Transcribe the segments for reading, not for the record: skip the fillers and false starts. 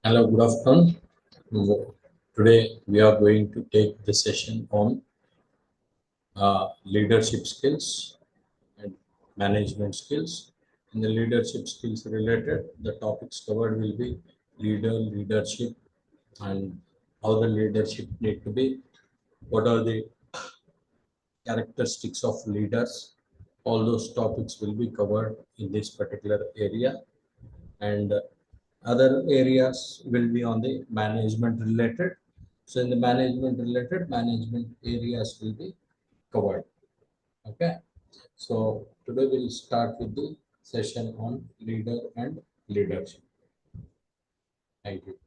Hello, good afternoon. Today we are going to take the session on leadership skills and management skills. In the leadership skills related, the topics covered will be leadership, and how the leadership need to be. What are the characteristics of leaders? All those topics will be covered in this particular area, and other areas will be on the management related. So in the management areas will be covered. Okay. So today we'll start with the session on leader and leadership. Thank you.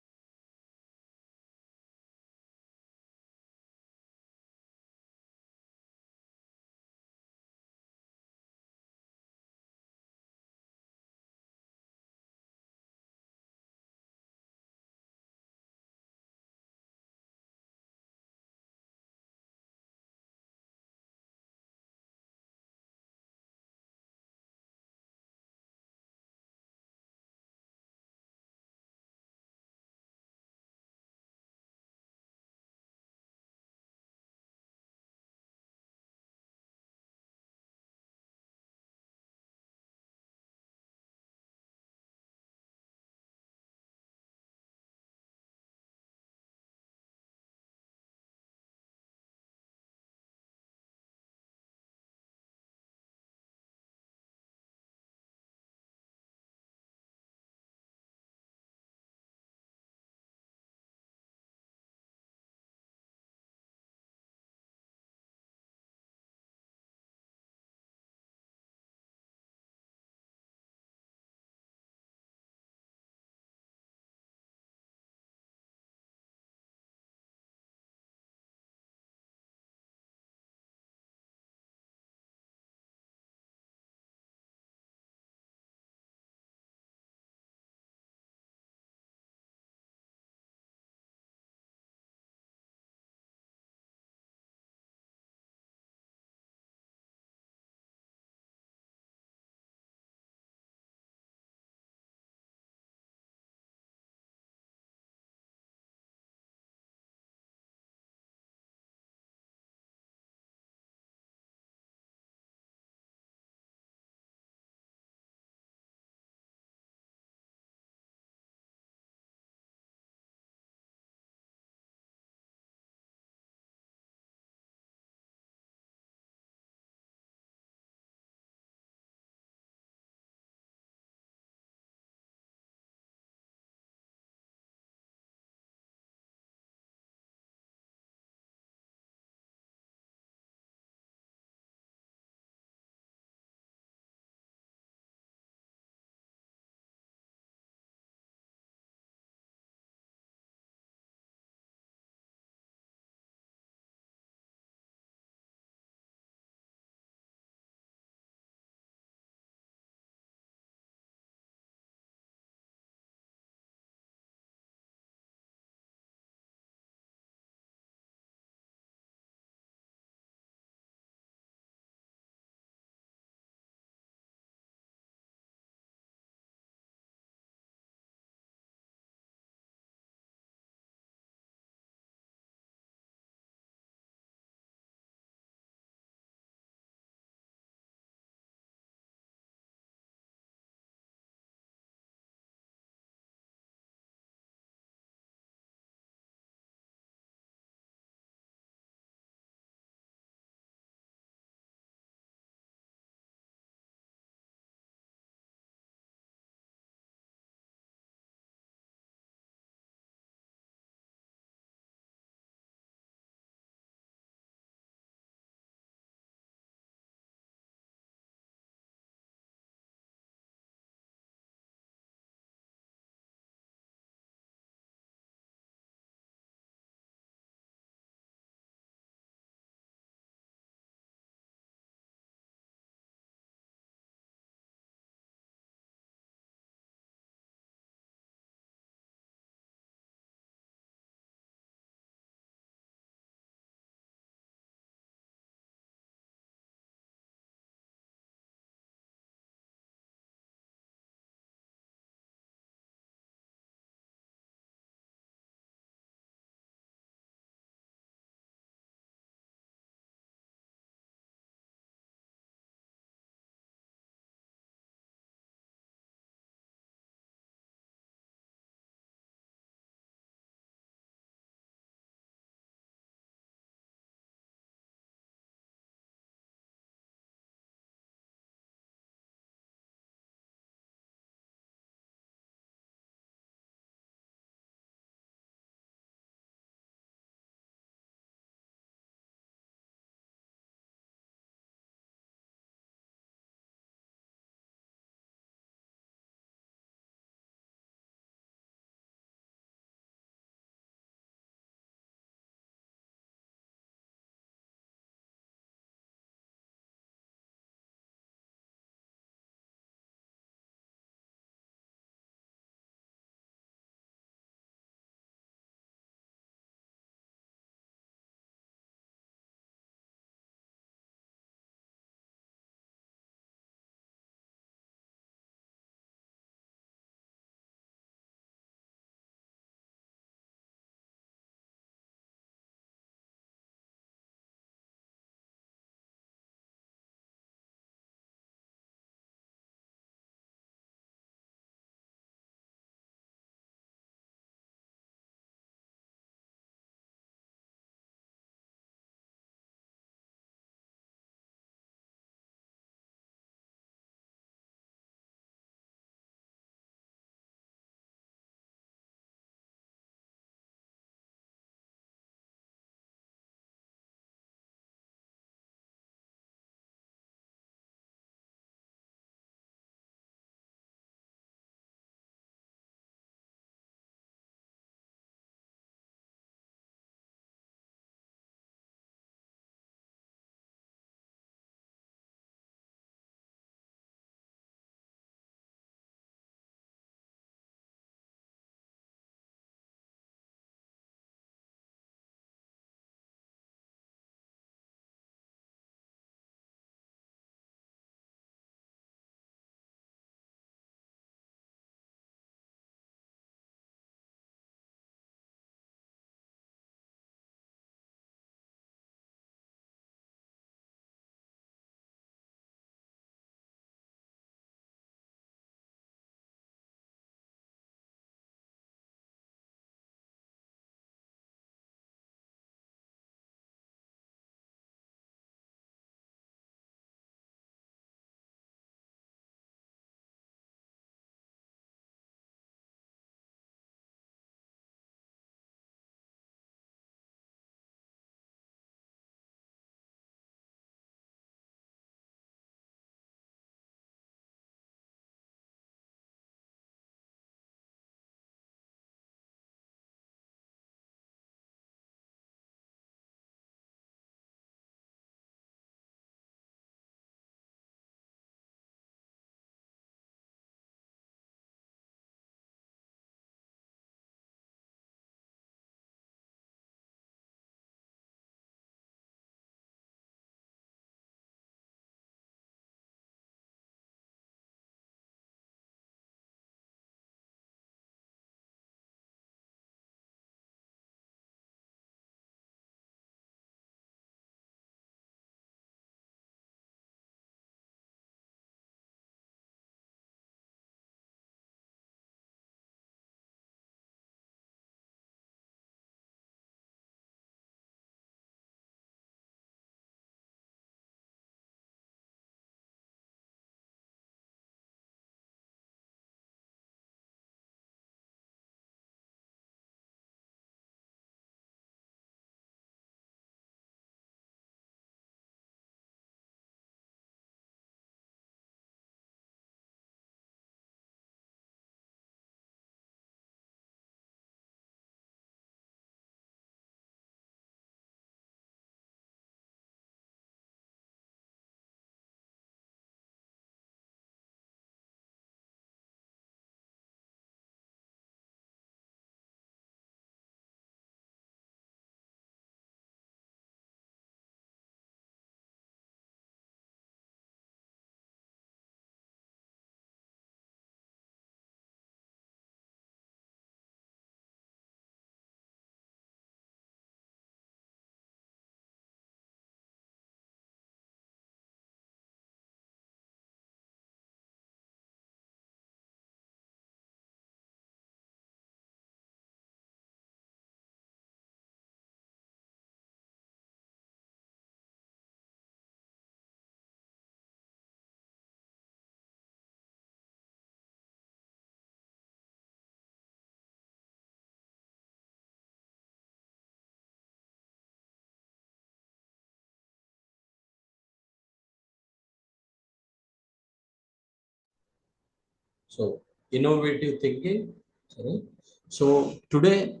So innovative thinking. Sorry. So today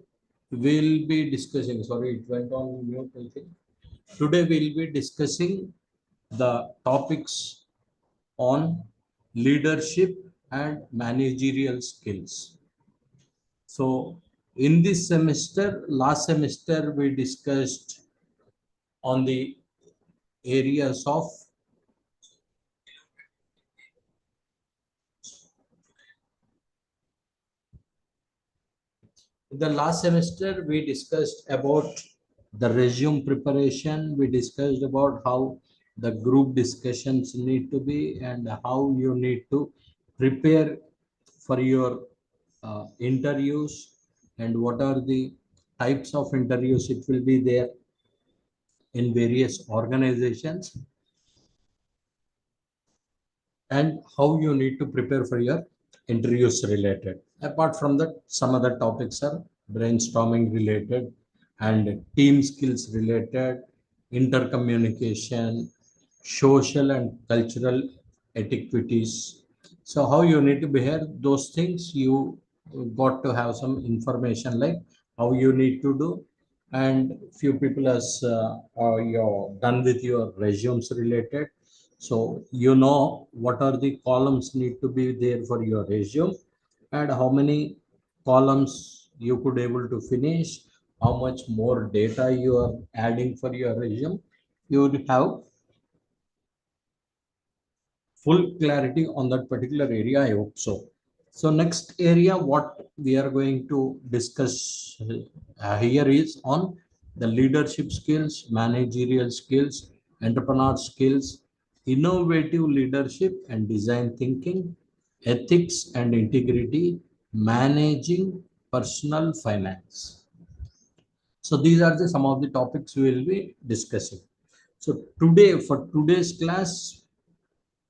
we'll be discussing, sorry, it went on mute, I think. Today we'll be discussing the topics on leadership and managerial skills. So in this semester, last semester we discussed on the areas of, in the last semester we discussed about the resume preparation. We discussed about how the group discussions need to be and how you need to prepare for your interviews, and what are the types of interviews it will be there in various organizations, and how you need to prepare for your interviews related. Apart from that, some other topics are brainstorming related and team skills related, intercommunication, social and cultural etiquettes. So how you need to behave, those things you got to have some information like how you need to do. And few people as you're done with your resumes related, so you know what are the columns need to be there for your resume, and how many columns you could able to finish, how much more data you are adding for your resume. You would have full clarity on that particular area, I hope so. So next area what we are going to discuss here is on the leadership skills, managerial skills, entrepreneur skills, innovative leadership and design thinking, ethics and integrity, managing personal finance. So these are the some of the topics we will be discussing. So today, for today's class,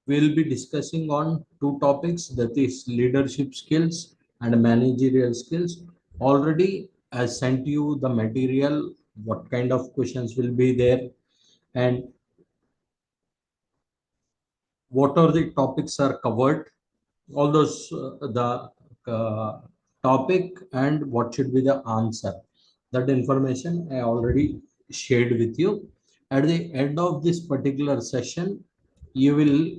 we'll be discussing on two topics, that is leadership skills and managerial skills. Already I sent you the material, what kind of questions will be there, and what are the topics are covered, all those the uh, topic and what should be the answer. That information I already shared with you. At the end of this particular session, you will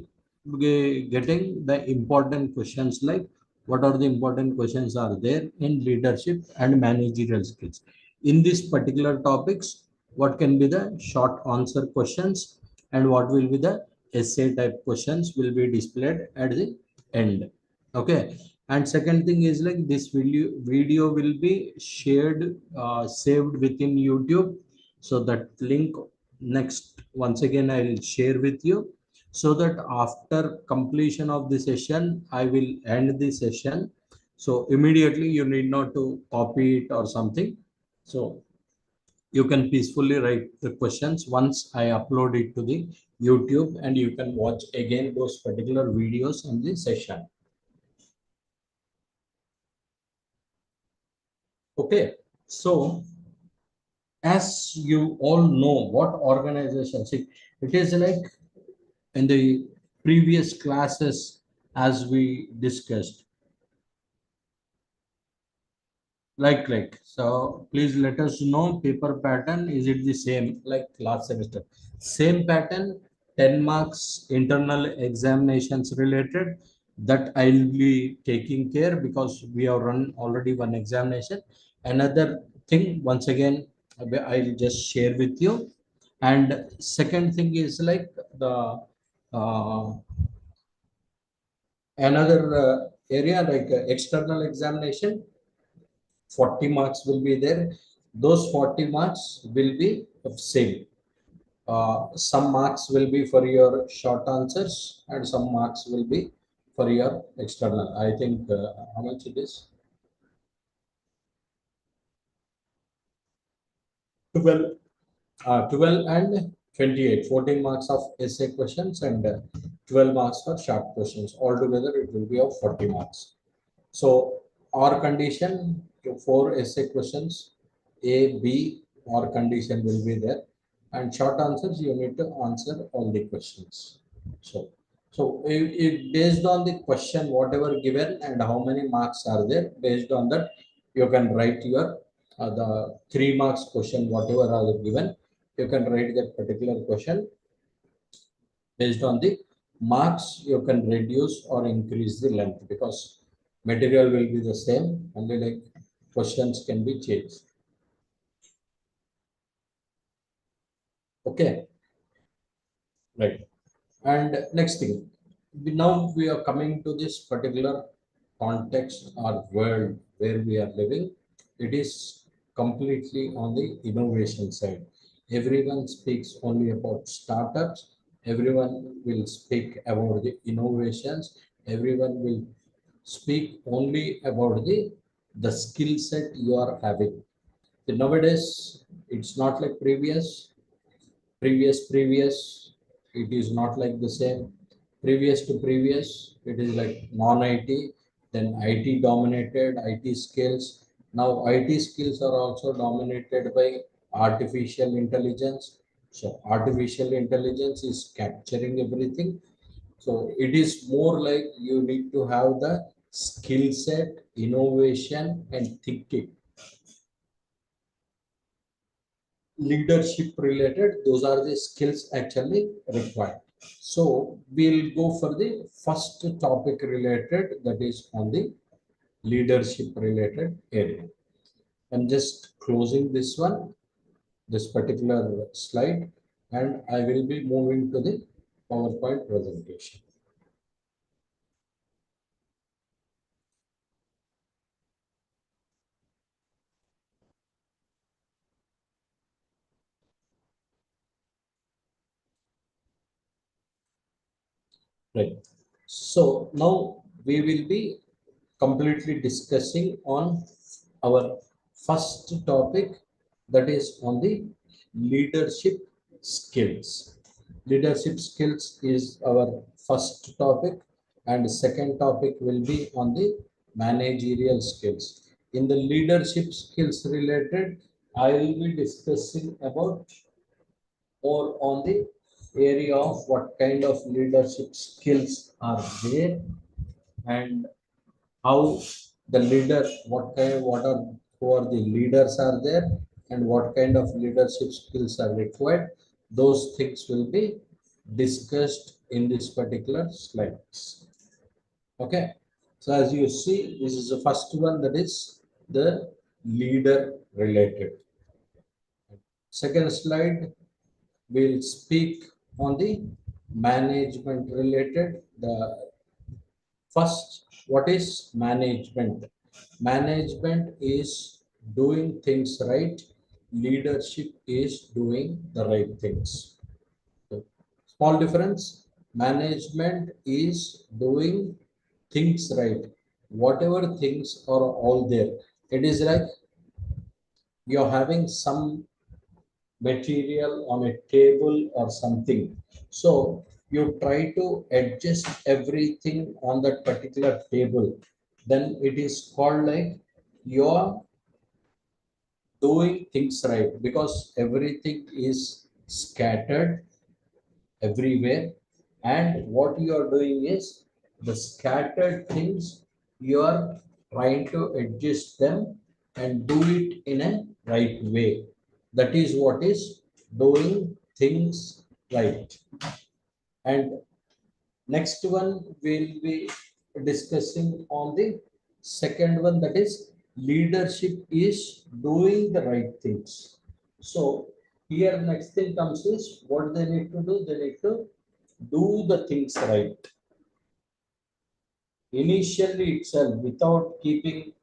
be getting the important questions, like what are the important questions are there in leadership and managerial skills. In this particular topics, what can be the short answer questions, and what will be the essay type questions will be displayed at the end. Okay. And second thing is like this video will be shared, saved within YouTube. So that link, next once again I'll share with you, so that after completion of the session I will end the session. So immediately you need not to copy it or something. So you can peacefully write the questions once I upload it to the YouTube, and you can watch again those particular videos in the session. Okay, so as you all know, what organizations, it is like in the previous classes as we discussed, like so please let us know paper pattern, is it the same like last semester? Same pattern, 10 marks internal examinations related, that I'll be taking care because we have run already one examination. Another thing, once again I'll just share with you. And second thing is like the uh, another area like external examination, 40 marks will be there. Those 40 marks will be of same. Some marks will be for your short answers and some marks will be for your external. I think how much it is? 12, 12 and 28. 14 marks of essay questions and 12 marks for short questions. Altogether, it will be of 40 marks. So or condition, four essay questions, A, B, or condition will be there, and short answers you need to answer all the questions. So So if based on the question, whatever given and how many marks are there, based on that, you can write your the 3 marks question, whatever are given, you can write that particular question. Based on the marks, you can reduce or increase the length because material will be the same, only like questions can be changed. Okay, right. And next thing, now we are coming to this particular context or world where we are living. It is completely on the innovation side. Everyone speaks only about startups. Everyone will speak about the innovations. Everyone will speak only about the skill set you are having. Nowadays, it's not like previous, it is not like the same. Previous to previous, it is like non-IT, then IT dominated, IT skills. Now IT skills are also dominated by artificial intelligence. So artificial intelligence is capturing everything. So it is more like you need to have the skill set, innovation and thinking, leadership related. Those are the skills actually required. So we'll go for the first topic related, that is on the leadership related area. I'm just closing this one, this particular slide, and I will be moving to the PowerPoint presentation. Right. So now we will be completely discussing on our first topic, that is on the leadership skills. Leadership skills is our first topic, and second topic will be on the managerial skills. In the leadership skills related, I will be discussing about more on the area of what kind of leadership skills are there, and how the leader, what are, who are the leaders are there, and what kind of leadership skills are required. Those things will be discussed in this particular slides. Okay, so as you see, this is the first one, that is the leader related. Second slide, we'll speak on the management related. The first, what is management? Management is doing things right. Leadership is doing the right things. So, small difference. Management is doing things right. Whatever things are all there. It is like you're having some material on a table or something. So you try to adjust everything on that particular table. Then it is called like you're doing things right, because everything is scattered everywhere. And what you are doing is the scattered things, you are trying to adjust them and do it in a right way. That is what is doing things right. And next one we'll be discussing on the second one, that is leadership is doing the right things. So here next thing comes is what they need to do. They need to do the things right. Initially itself, without making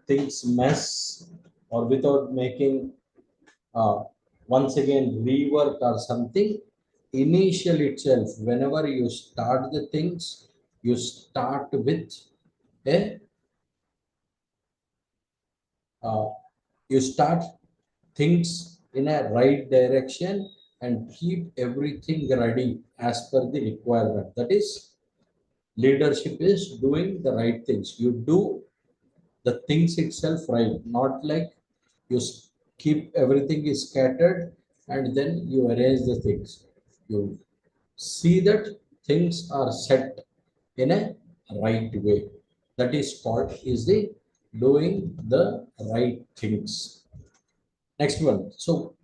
things mess, or without making uh, once again rework or something. Initial itself, whenever you start the things, you start with a uh, you start things in a right direction and keep everything ready as per the requirement. That is, leadership is doing the right things. You do the things itself right, not like you keep everything is scattered and then you arrange the things. You see that things are set in a right way. That is called is the doing the right things. Next one. So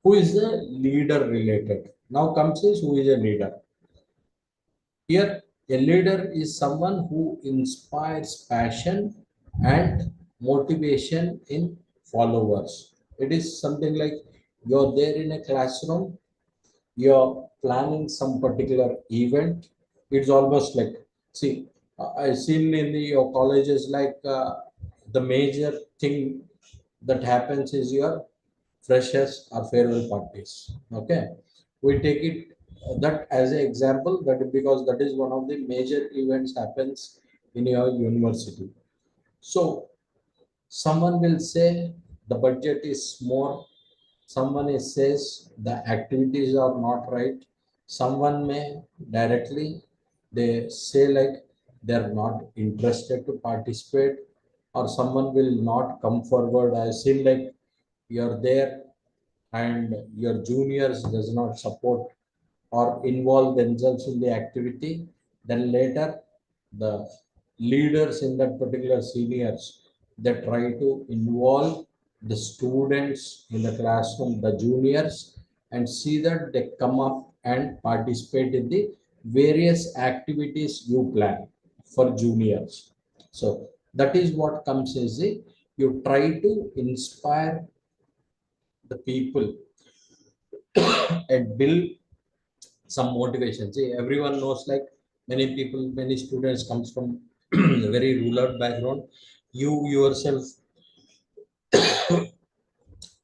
who is the leader related? Now comes is who is a leader. Here, a leader is someone who inspires passion and motivation in followers. It is something like you're there in a classroom, you're planning some particular event. It's almost like, see, I've seen in your colleges like the major thing that happens is your freshers or farewell parties. Okay, we take it that as an example that because that is one of the major events happens in your university. So someone will say the budget is more, someone is says the activities are not right, someone may directly they say like they're not interested to participate, or someone will not come forward. I see like you're there and your juniors does not support or involve themselves in the activity, then later the leaders in that particular seniors they try to involve the students in the classroom, the juniors, and see that they come up and participate in the various activities you plan for juniors. So that is what comes as the you try to inspire the people and build some motivation. See, everyone knows like many people, many students comes from a very rural background. You yourself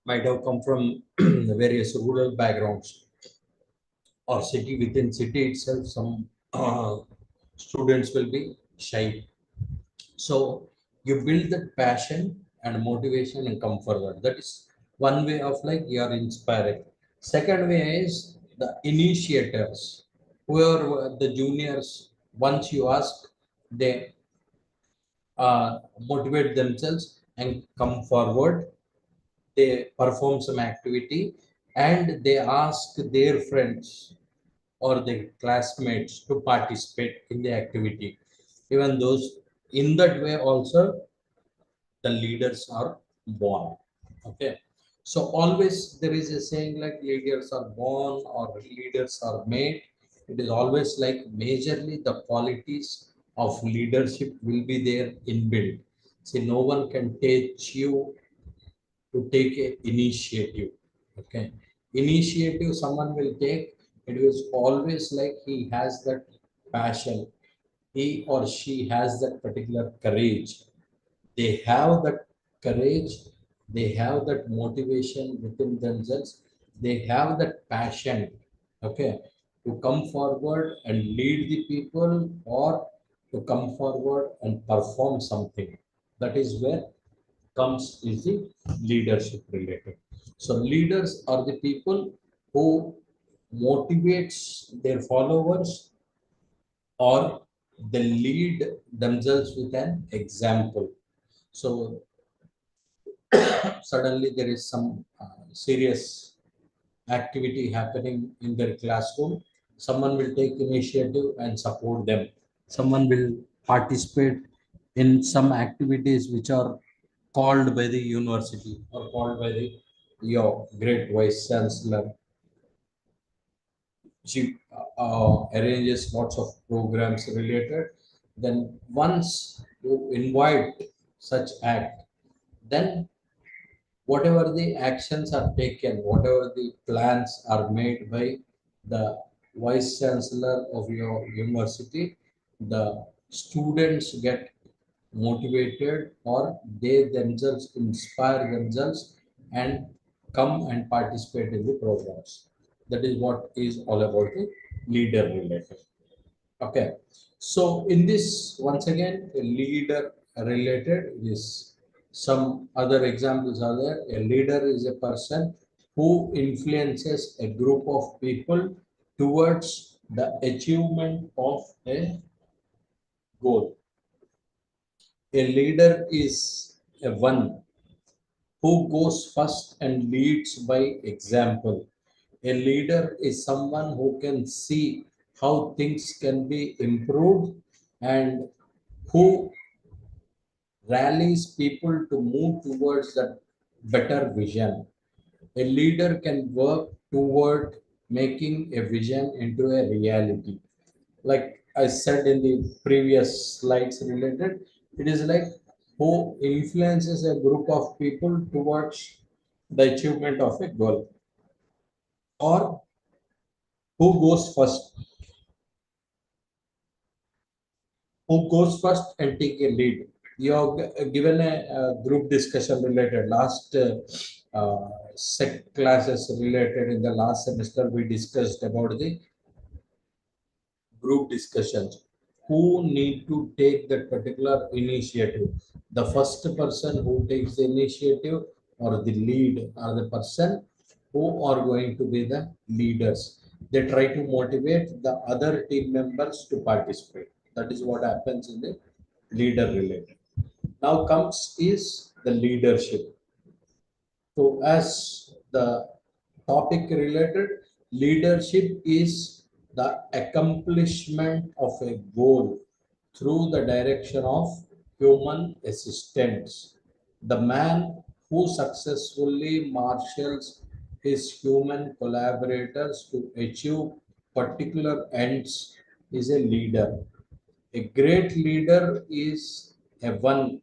might have come from various rural backgrounds or city within city itself. Some students will be shy. So you build that passion and motivation and come forward. That is one way of like you are inspiring. Second way is the initiators. Whoever the juniors, once you ask, they motivate themselves and come forward. They perform some activity and they ask their friends or their classmates to participate in the activity. Even those in that way also the leaders are born. Okay. So always there is a saying like leaders are born or leaders are made. It is always like majorly the qualities of leadership will be there inbuilt. See, no one can teach you to take a initiative. Okay. Initiative someone will take, it is always like he has that passion, he or she has that particular courage, they have that courage, they have that motivation within themselves, they have that passion, okay, to come forward and lead the people or to come forward and perform something. That is where comes is the leadership related. So leaders are the people who motivates their followers or they lead themselves with an example. So suddenly there is some serious activity happening in their classroom, someone will take initiative and support them, someone will participate in some activities which are called by the university or called by the your great vice chancellor. She arranges lots of programs related. Then once you invite such act, then whatever the actions are taken, whatever the plans are made by the vice chancellor of your university, the students get motivated or they themselves inspire themselves and come and participate in the programs. That is what is all about the leader related. Okay. So in this, once again, a leader related is some other examples are there. A leader is a person who influences a group of people towards the achievement of a goal. A leader is a one who goes first and leads by example. A leader is someone who can see how things can be improved, and who rallies people to move towards that better vision. A leader can work toward making a vision into a reality. Like I said in the previous slides related, it is like who influences a group of people towards the achievement of a goal, or who goes first and take a lead. You have given a group discussion related last sec classes related in the last semester. We discussed about the group discussions, who need to take that particular initiative. The first person who takes the initiative or the lead are the person who are going to be the leaders. They try to motivate the other team members to participate. That is what happens in the leader related. Now comes is the leadership. So, as the topic related, leadership is the accomplishment of a goal through the direction of human assistance. The man who successfully marshals his human collaborators to achieve particular ends is a leader. A great leader is a one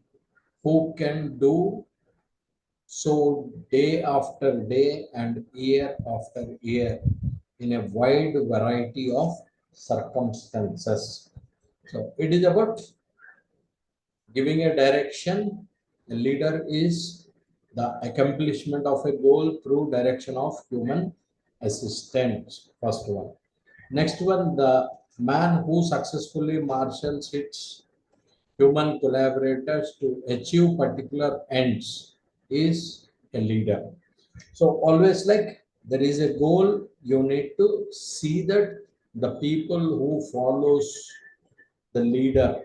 who can do so day after day and year after year in a wide variety of circumstances. So it is about giving a direction. A leader is the accomplishment of a goal through direction of human assistance. First one. Next one, the man who successfully marshals its human collaborators to achieve particular ends is a leader. So always like there is a goal, you need to see that the people who follows the leader,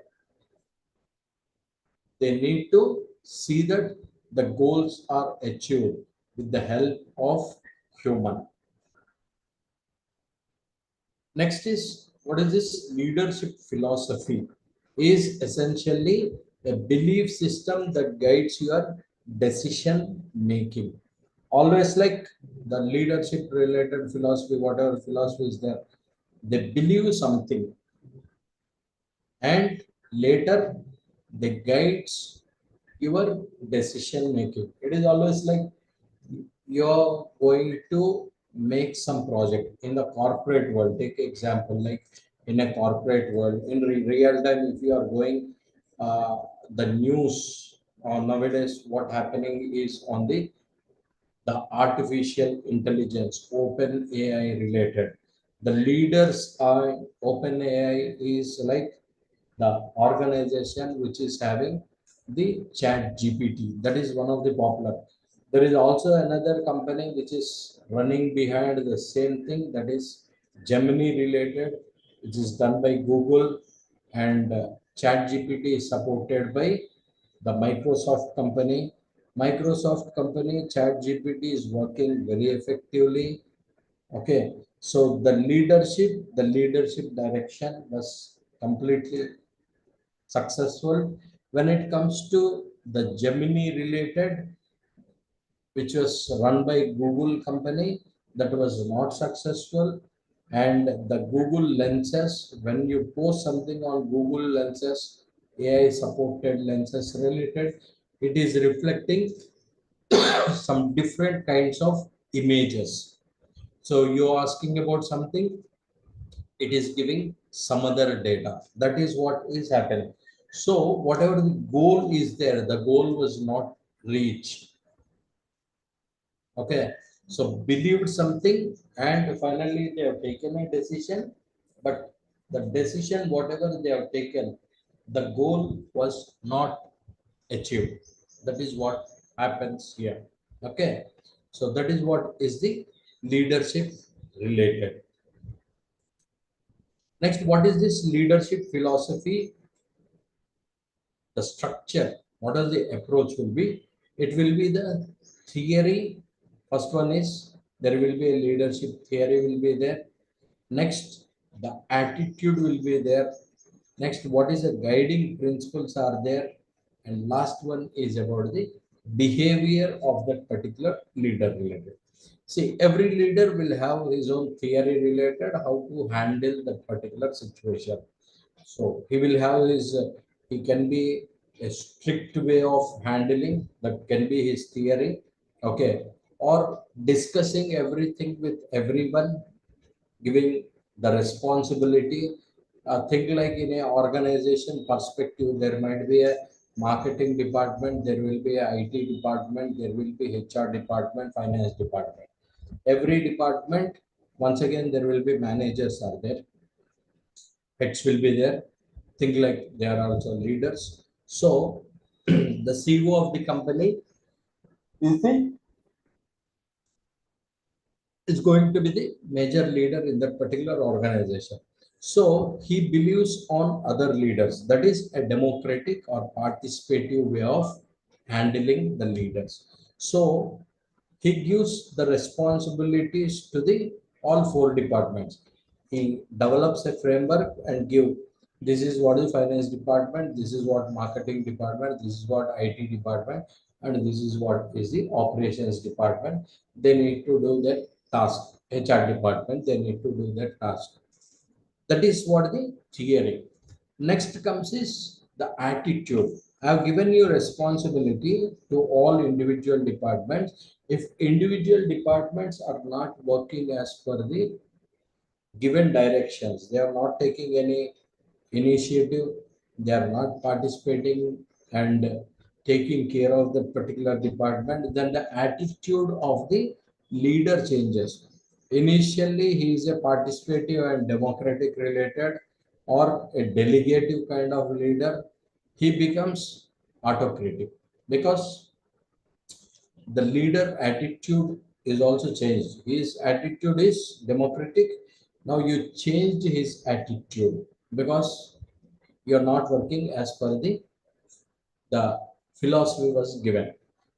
they need to see that the goals are achieved with the help of human. Next is, what is this leadership philosophy? Is essentially a belief system that guides your decision making. Always like the leadership related philosophy, whatever philosophy is there, they believe something and later they guides your decision making. It is always like you're going to make some project in the corporate world. Take example like in a corporate world in real time, if you are going the news nowadays, what happening is on the artificial intelligence, open AI related. The leaders are open AI is like the organization which is having the chat GPT. That is one of the popular. There is also another company which is running behind the same thing, that is Gemini related, which is done by Google, and chat GPT is supported by the Microsoft company. Microsoft company chat GPT is working very effectively. Okay, so the leadership direction was completely successful. When it comes to the Gemini related, which was run by Google company, that was not successful. And the Google lenses, when you post something on Google lenses, AI supported lenses related, it is reflecting some different kinds of images. So you're asking about something, it is giving some other data. That is what is happening. So whatever the goal is there, the goal was not reached. Okay. So believed something and finally they have taken a decision, but the decision, whatever they have taken, the goal was not achieved. That is what happens here. Okay. So that is what is the leadership related. Next, what is this leadership philosophy? The structure, what are the approach will be? It will be the theory. First one is there will be a leadership theory will be there. Next, The attitude will be there. Next, what is the guiding principles are there, and last one is about the behavior of that particular leader related. See, every leader will have his own theory related how to handle that particular situation. So he will have his he can be a strict way of handling, that can be his theory. Okay. Or discussing everything with everyone, giving the responsibility. Think like in a organization perspective, there might be a marketing department, there will be a IT department, there will be HR department, finance department. Every department, once again, there will be managers are there, heads will be there. Think like they are also leaders. So the CEO of the company is the is going to be the major leader in that particular organization. So he believes on other leaders. That is a democratic or participative way of handling the leaders. So he gives the responsibilities to the all four departments. He develops a framework and give, this is what is finance department, this is what marketing department, this is what IT department, and this is what is the operations department. They need to do that task. HR department, they need to do that task. That is what the theory. Next comes is the attitude. I have given you responsibility to all individual departments. If individual departments are not working as per the given directions, they are not taking any initiative, they are not participating and taking care of the particular department, then the attitude of the leader changes. Initially, he is a participative and democratic related or a delegative kind of leader. He becomes autocratic because the leader attitude is also changed. His attitude is democratic. Now you changed his attitude because you're not working as per the philosophy was given.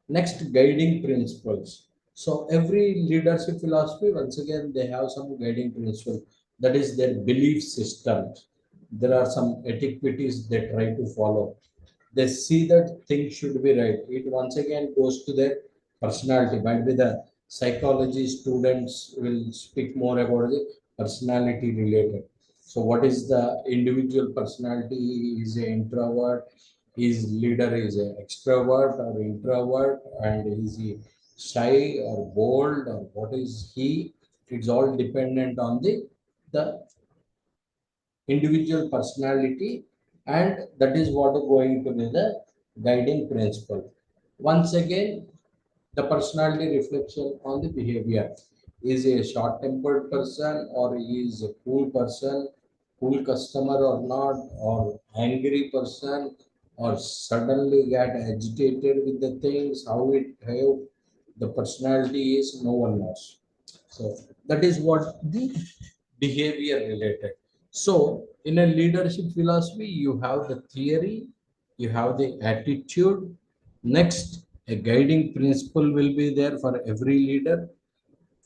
Next, guiding principles. So every leadership philosophy, once again, they have some guiding principle. That is their belief systems. There are some etiquettes they try to follow. They see that things should be right. It once again goes to their personality. Might be the psychology students will speak more about the personality related. So, what is the individual personality? Is an introvert? His leader is an extrovert or introvert, and is he shy or bold, or what is he? It's all dependent on the individual personality, and that is what is going to be the guiding principle. Once again, the personality reflection on the behavior. Is he a short-tempered person, or he is a cool person, cool customer or not, or angry person, or suddenly get agitated with the things, how it how the personality is, no one knows. So that is what the behavior related. So in a leadership philosophy, you have the theory, you have the attitude. Next, a guiding principle will be there for every leader.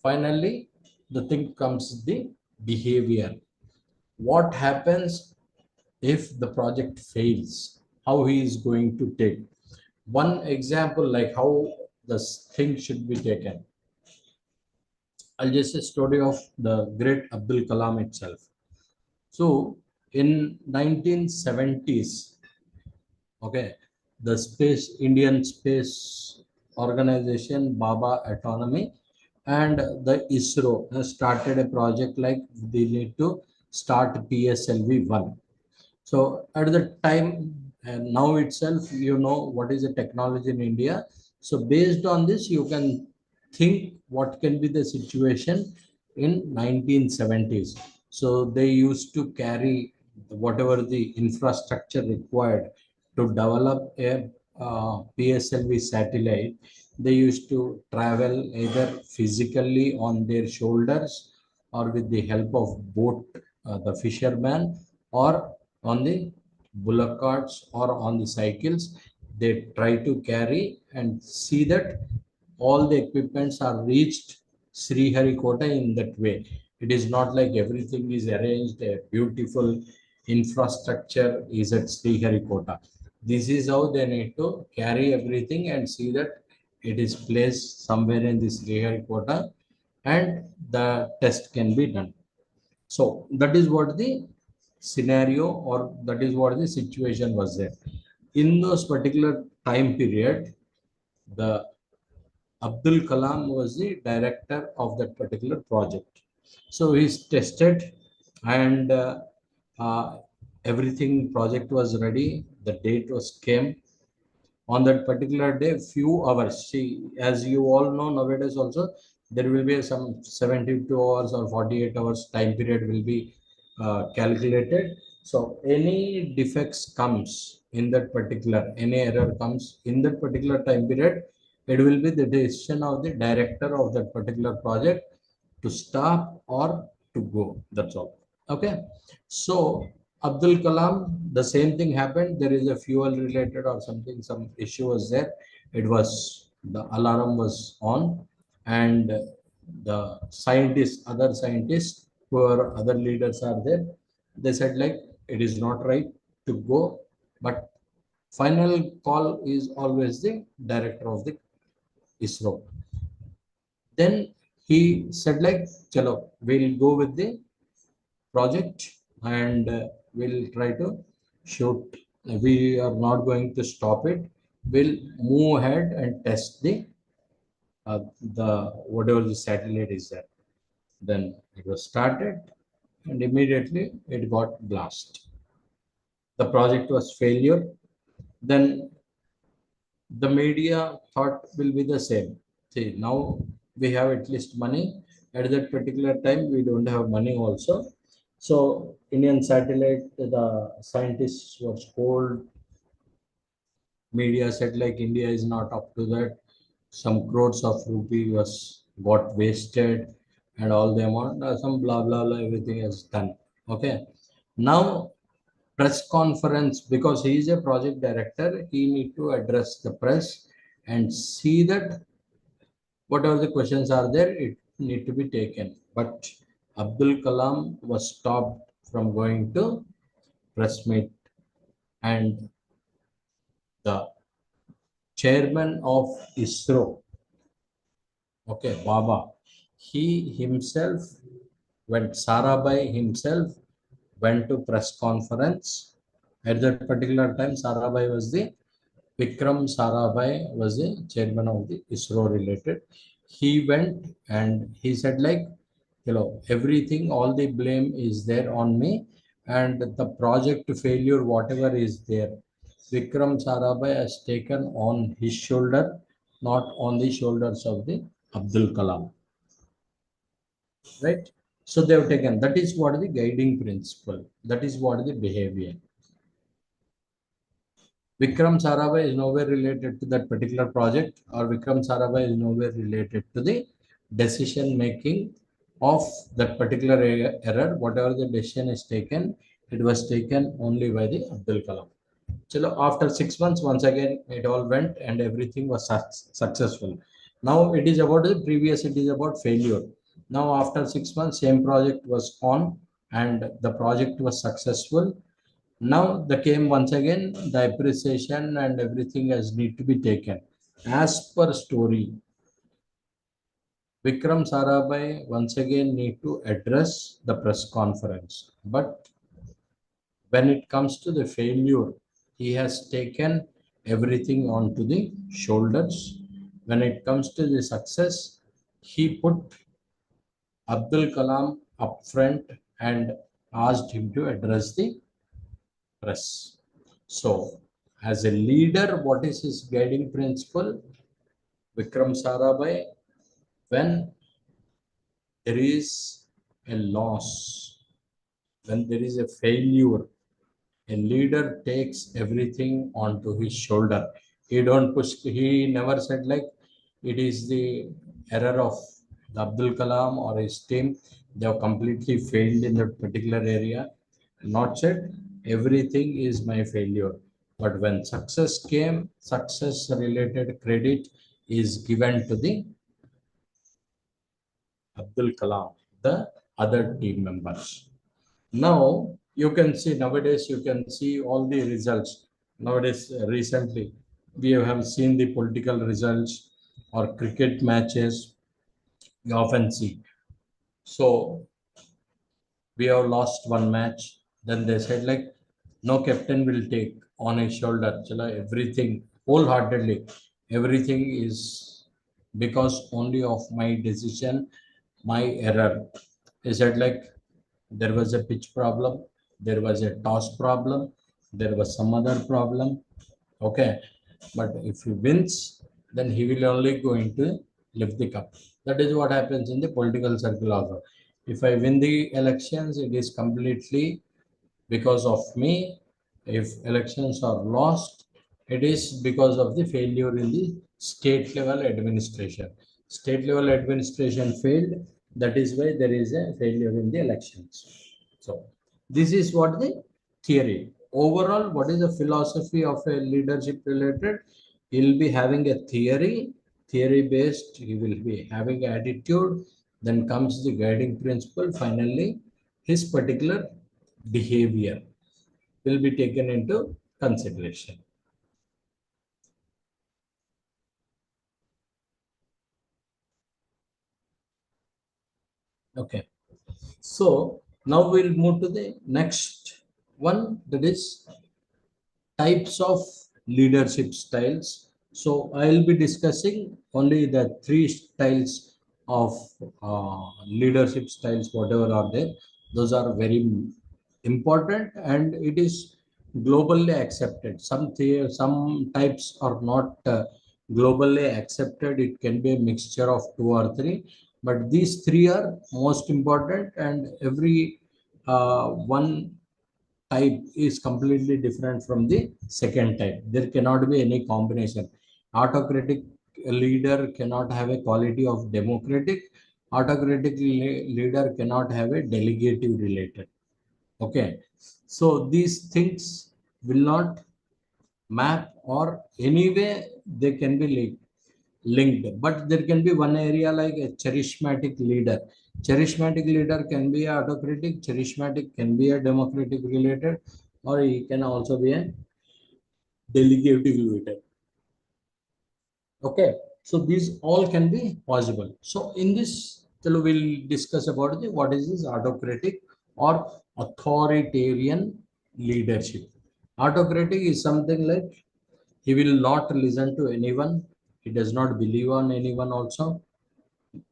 Finally, the thing comes the behavior. What happens if the project fails? How he is going to take? One example, like how this thing should be taken. I'll just say story of the great Abdul Kalam itself. So in 1970s, okay, the space Indian Space Organization, Baba Autonomy, and the ISRO started a project like they need to start PSLV-1. So at the time, and now itself, you know what is the technology in India. So based on this, you can think what can be the situation in 1970s. So they used to carry whatever the infrastructure required to develop a PSLV satellite. They used to travel either physically on their shoulders or with the help of boat, the fishermen, or on the bullock carts or on the cycles. They try to carry and see that all the equipments are reached Sriharikota in that way. It is not like everything is arranged, a beautiful infrastructure is at Sriharikota. This is how they need to carry everything and see that it is placed somewhere in this Sriharikota and the test can be done. So that is what the scenario or that is what the situation was there. In those particular time period, the Abdul Kalam was the director of that particular project. So he's tested and uh, everything project was ready. The date was came on that particular day, few hours. See, as you all know nowadays also, there will be some 72 hours or 48 hours time period will be calculated. So any defects comes in that particular, any error comes in that particular time period, it will be the decision of the director of that particular project to stop or to go. That's all. Okay. So Abdul Kalam, the same thing happened. There is a fuel related or something, some issue was there. It was the alarm was on, and the scientists, other scientists, who are other leaders are there. They said like it is not right to go, but final call is always the director of the ISRO. Then he said like, "Chalo, we'll go with the project and we'll try to shoot. We are not going to stop it. We'll move ahead and test the whatever the satellite is there." Then it was started, and immediately it got blast. The project was failure. Then the media thought will be the same. See, now we have at least money. At that particular time, we don't have money also. So Indian satellite, the scientists were scolded. Media said like India is not up to that. Some crores of rupee was got wasted, and all the amount, some blah blah blah, everything is done. Okay. Now press conference, because he is a project director, he need to address the press and see that whatever the questions are there, it need to be taken. But Abdul Kalam was stopped from going to press meet, and the chairman of ISRO, okay, Baba, he himself went, Sarabhai himself went to press conference. At that particular time, Sarabhai was the Vikram Sarabhai was the chairman of the ISRO related. He went and he said like, everything, all the blame is there on me, and the project failure, whatever is there, Vikram Sarabhai has taken on his shoulder, not on the shoulders of the Abdul Kalam, right? So they have taken, that is what the guiding principle, that is what the behavior. Vikram Sarabhai is nowhere related to that particular project, or Vikram Sarabhai is nowhere related to the decision making of that particular error. Whatever the decision is taken, it was taken only by the Abdul Kalam. So after 6 months, once again, it all went and everything was successful. Now it is about the previous, it is about failure. Now after 6 months, same project was on and the project was successful. Now the came once again, the appreciation and everything has need to be taken. As per story, Vikram Sarabhai once again need to address the press conference. But when it comes to the failure, he has taken everything onto the shoulders. When it comes to the success, he put Abdul Kalam up front and asked him to address the press. So, as a leader, what is his guiding principle? Vikram Sarabhai, when there is a loss, when there is a failure, a leader takes everything onto his shoulder. He don't push, he never said like it is the error of Abdul Kalam or his team. They have completely failed in that particular area. Not said everything is my failure. But when success came, success related credit is given to the Abdul Kalam, the other team members. Now you can see nowadays, you can see all the results. Nowadays, recently, we have seen the political results or cricket matches. You often see. So we have lost one match. Then they said like no captain will take on his shoulder. Chala, everything wholeheartedly. Everything is because only of my decision, my error. He said like there was a pitch problem, there was a toss problem, there was some other problem. Okay, but if he wins, then he will only going to lift the cup. That is what happens in the political circle also. If I win the elections, it is completely because of me. If elections are lost, it is because of the failure in the state level administration. State level administration failed. That is why there is a failure in the elections. So this is what the theory. Overall, what is the philosophy of a leadership related? He'll be having a theory based, he will be having attitude, then comes the guiding principle, finally, his particular behavior will be taken into consideration. Okay. So now we'll move to the next one, that is types of leadership styles. So I'll be discussing only the three styles of leadership styles, whatever are there. Those are very important and it is globally accepted. Some types are not globally accepted. It can be a mixture of two or three, but these three are most important, and every one type is completely different from the second type. There cannot be any combination. Autocratic leader cannot have a quality of democratic. Autocratic leader cannot have a delegative related. Okay. So these things will not map, or anyway they can be linked, but there can be one area like a charismatic leader. Charismatic leader can be autocratic, charismatic can be a democratic related, or he can also be a delegative leader. Okay, so these all can be possible. So in this, we'll discuss about the what is this autocratic or authoritarian leadership. Autocratic is something like he will not listen to anyone, he does not believe on anyone also,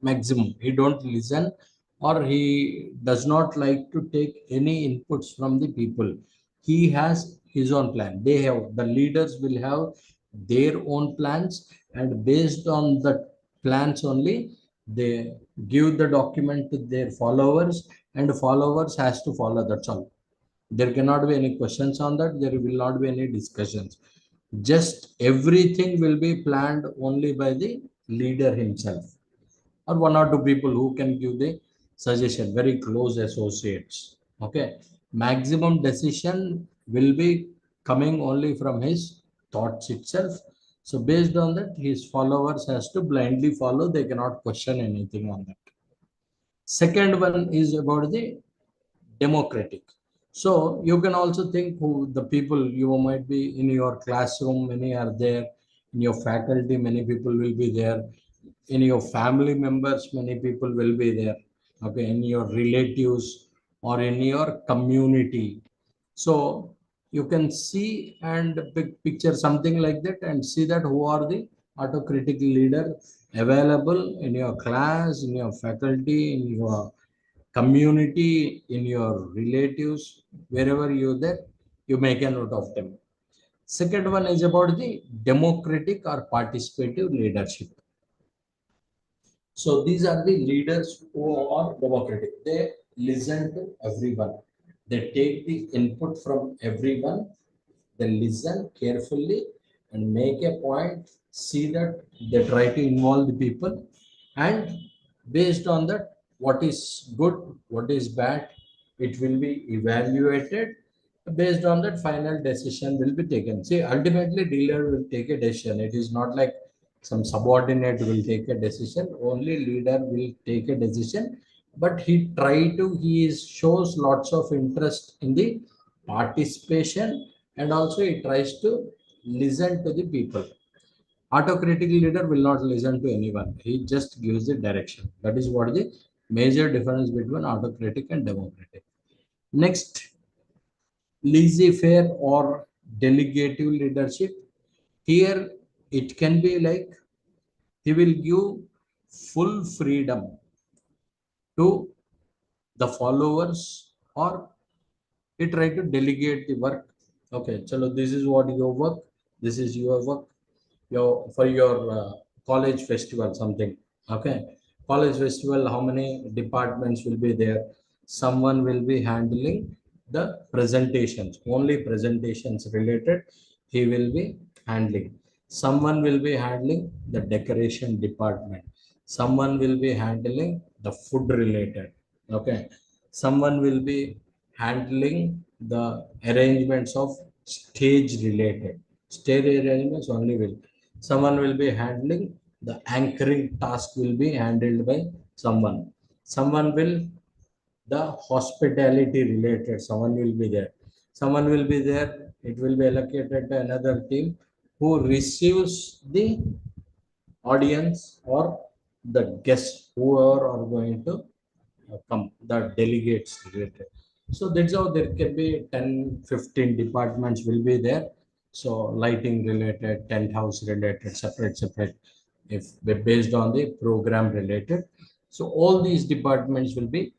maximum he don't listen, or he does not like to take any inputs from the people. He has his own plan, they have, the leaders will have their own plans, and based on the plans only they give the document to their followers, and followers has to follow. That's all. There cannot be any questions on that, there will not be any discussions. Just everything will be planned only by the leader himself, or one or two people who can give the suggestion, very close associates. Okay, maximum decision will be coming only from his thoughts itself. So based on that, his followers has to blindly follow, they cannot question anything on that. Second one is about the democratic. So you can also think who the people you might be in your classroom, many are there, in your faculty, many people will be there, in your family members, many people will be there. Okay, in your relatives or in your community. So you can see and picture something like that and see that who are the autocratic leader available in your class, in your faculty, in your community, in your relatives, wherever you're there, you make a note of them. Second one is about the democratic or participative leadership. So these are the leaders who are democratic. They listen to everyone. They take the input from everyone. They listen carefully and make a point. See that they try to involve the people, and based on that, what is good, what is bad, it will be evaluated. Based on that, final decision will be taken. See, ultimately, dealer will take a decision. It is not like some subordinate will take a decision. Only leader will take a decision but he shows lots of interest in the participation, and also he tries to listen to the people. Autocratic leader will not listen to anyone. He just gives the direction. That is what the major difference between autocratic and democratic. Next, laissez-faire or delegative leadership. Here, it can be like he will give full freedom to the followers, or he try to delegate the work. Okay, chalo, this is what your work, this is your work, your for your college festival something. Okay, college festival, how many departments will be there? Someone will be handling the presentations, only presentations related he will be handling. Someone will be handling the decoration department. Someone will be handling the food related. Okay, someone will be handling the arrangements of stage related. Stage arrangements only will. Someone will be handling the anchoring task will be handled by someone. Someone will the hospitality related. Someone will be there. Someone will be there. It will be allocated to another team who receives the audience or the guests whoever are going to come, the delegates related. So that's how there can be 10, 15 departments will be there. So lighting related, tent house related, separate, if based on the program related. So all these departments will be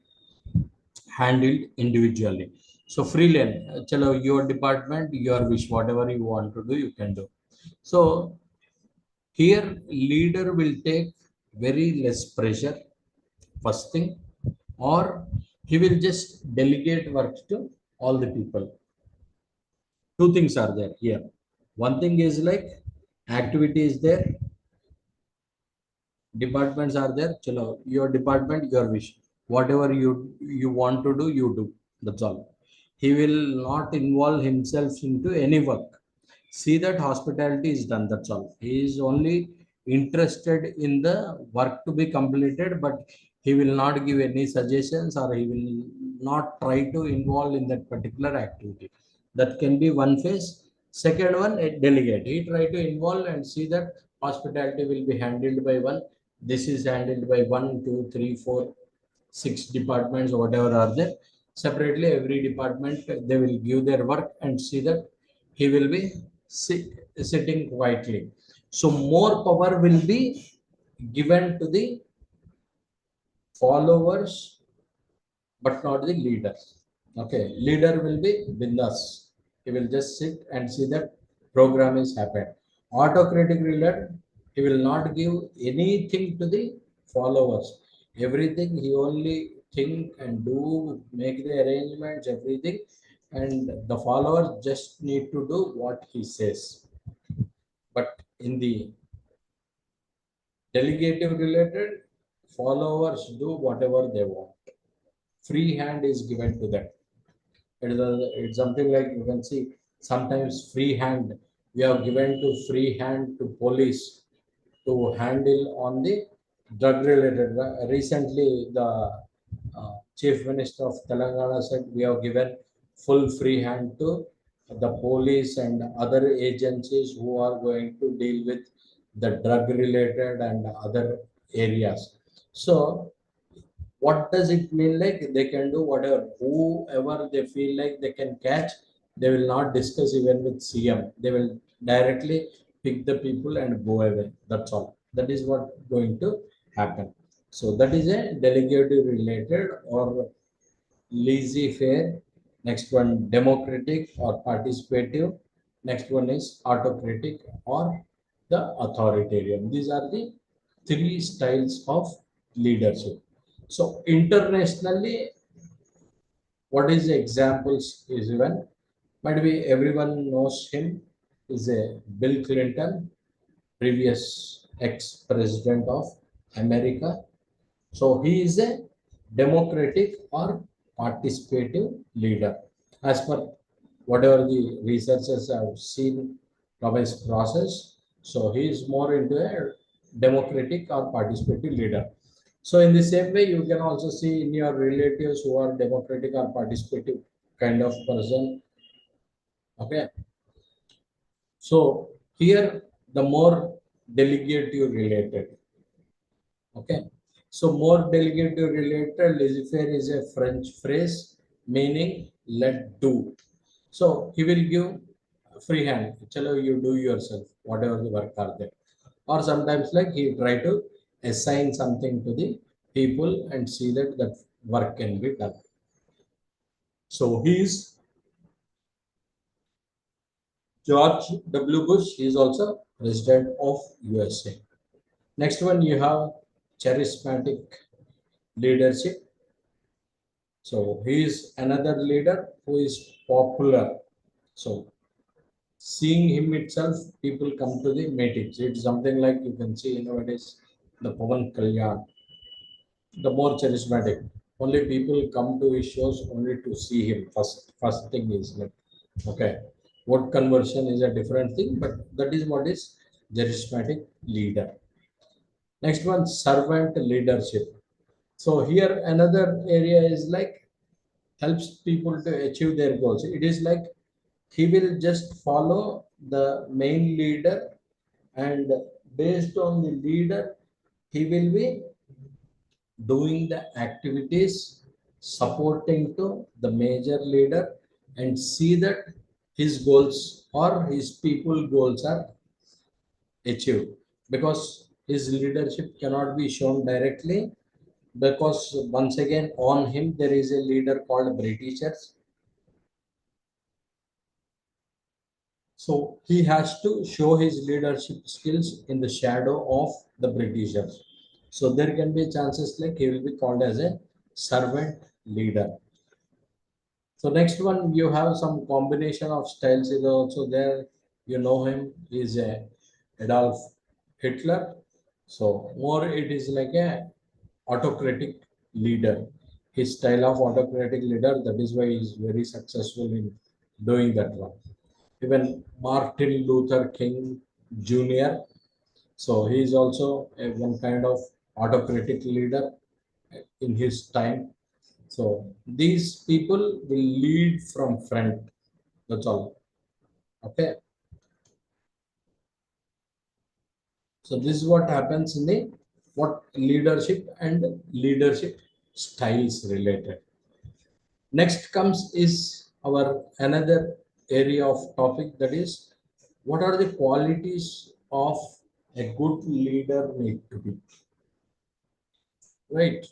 handled individually. So freelance, chalo, your department, your wish, whatever you want to do, you can do. So here, leader will take very less pressure, first thing, or he will just delegate work to all the people. Two things are there here. One thing is like activity is there, departments are there. Chalo, your department, your wish. Whatever you want to do, you do. That's all. He will not involve himself into any work. See that hospitality is done. That's all. He is only interested in the work to be completed, but he will not give any suggestions, or he will not try to involve in that particular activity. That can be one phase. Second one, a delegate. He try to involve and see that hospitality will be handled by one. This is handled by one, two, three, four, six departments, whatever are there. Separately, every department they will give their work and see that he will be sitting quietly. So more power will be given to the followers, but not the leaders. Okay, leader will be bindas. He will just sit and see that program is happened. Autocratic leader, he will not give anything to the followers. Everything he only think and do, make the arrangements, everything, and the followers just need to do what he says. But in the delegative related, followers do whatever they want. Free hand is given to them. It's something like you can see sometimes free hand. We have given to free hand to police to handle on the drug related. Recently, the Chief Minister of Telangana said we have given full free hand to the police and other agencies who are going to deal with the drug related and other areas. So what does it mean? Like they can do whatever, whoever they feel like they can catch. They will not discuss even with CM. They will directly pick the people and go away. That's all. That is what going to happen. So that is a delegative related or laissez faire. Next one, democratic or participative. Next one is autocratic or the authoritarian. These are the three styles of leadership. So internationally, what is the examples is even, might be everyone knows him, is a Bill Clinton, previous ex-president of America. So he is a democratic or participative leader. As per whatever the researchers have seen from his process, so he is more into a democratic or participative leader. So in the same way, you can also see in your relatives who are democratic or participative kind of person. Okay. So here the more delegative related. Okay. So more delegative related, laissez-faire is a French phrase meaning let do. So he will give free hand. Chalo, you do yourself, whatever the work are there. Or sometimes like he try to assign something to the people and see that that work can be done. So he is George W. Bush. He is also president of USA. Next one you have charismatic leadership. So he is another leader who is popular. So seeing him itself, people come to the meetings. It's something like you can see nowadays the Pavan Kalyan, the more charismatic. Only people come to his shows only to see him. First thing is like, okay, what conversion is a different thing, but that is what is charismatic leader. Next one, servant leadership. So here another area is like helps people to achieve their goals. It is like he will just follow the main leader, and based on the leader, he will be doing the activities supporting to the major leader and see that his goals or his people goals are achieved, because his leadership cannot be shown directly, because once again on him there is a leader called Britishers. So he has to show his leadership skills in the shadow of the Britishers. So there can be chances like he will be called as a servant leader. So next one, you have some combination of styles is also there. You know him, he is a Adolf Hitler. So more it is like a autocratic leader. His style of autocratic leader, that is why he is very successful in doing that one. Even Martin Luther King Jr. So he is also a one kind of autocratic leader in his time. So these people will lead from front. That's all. Okay. So this is what happens in the what leadership and leadership styles related. Next comes is our another area of topic, that is what are the qualities of a good leader need to be, right?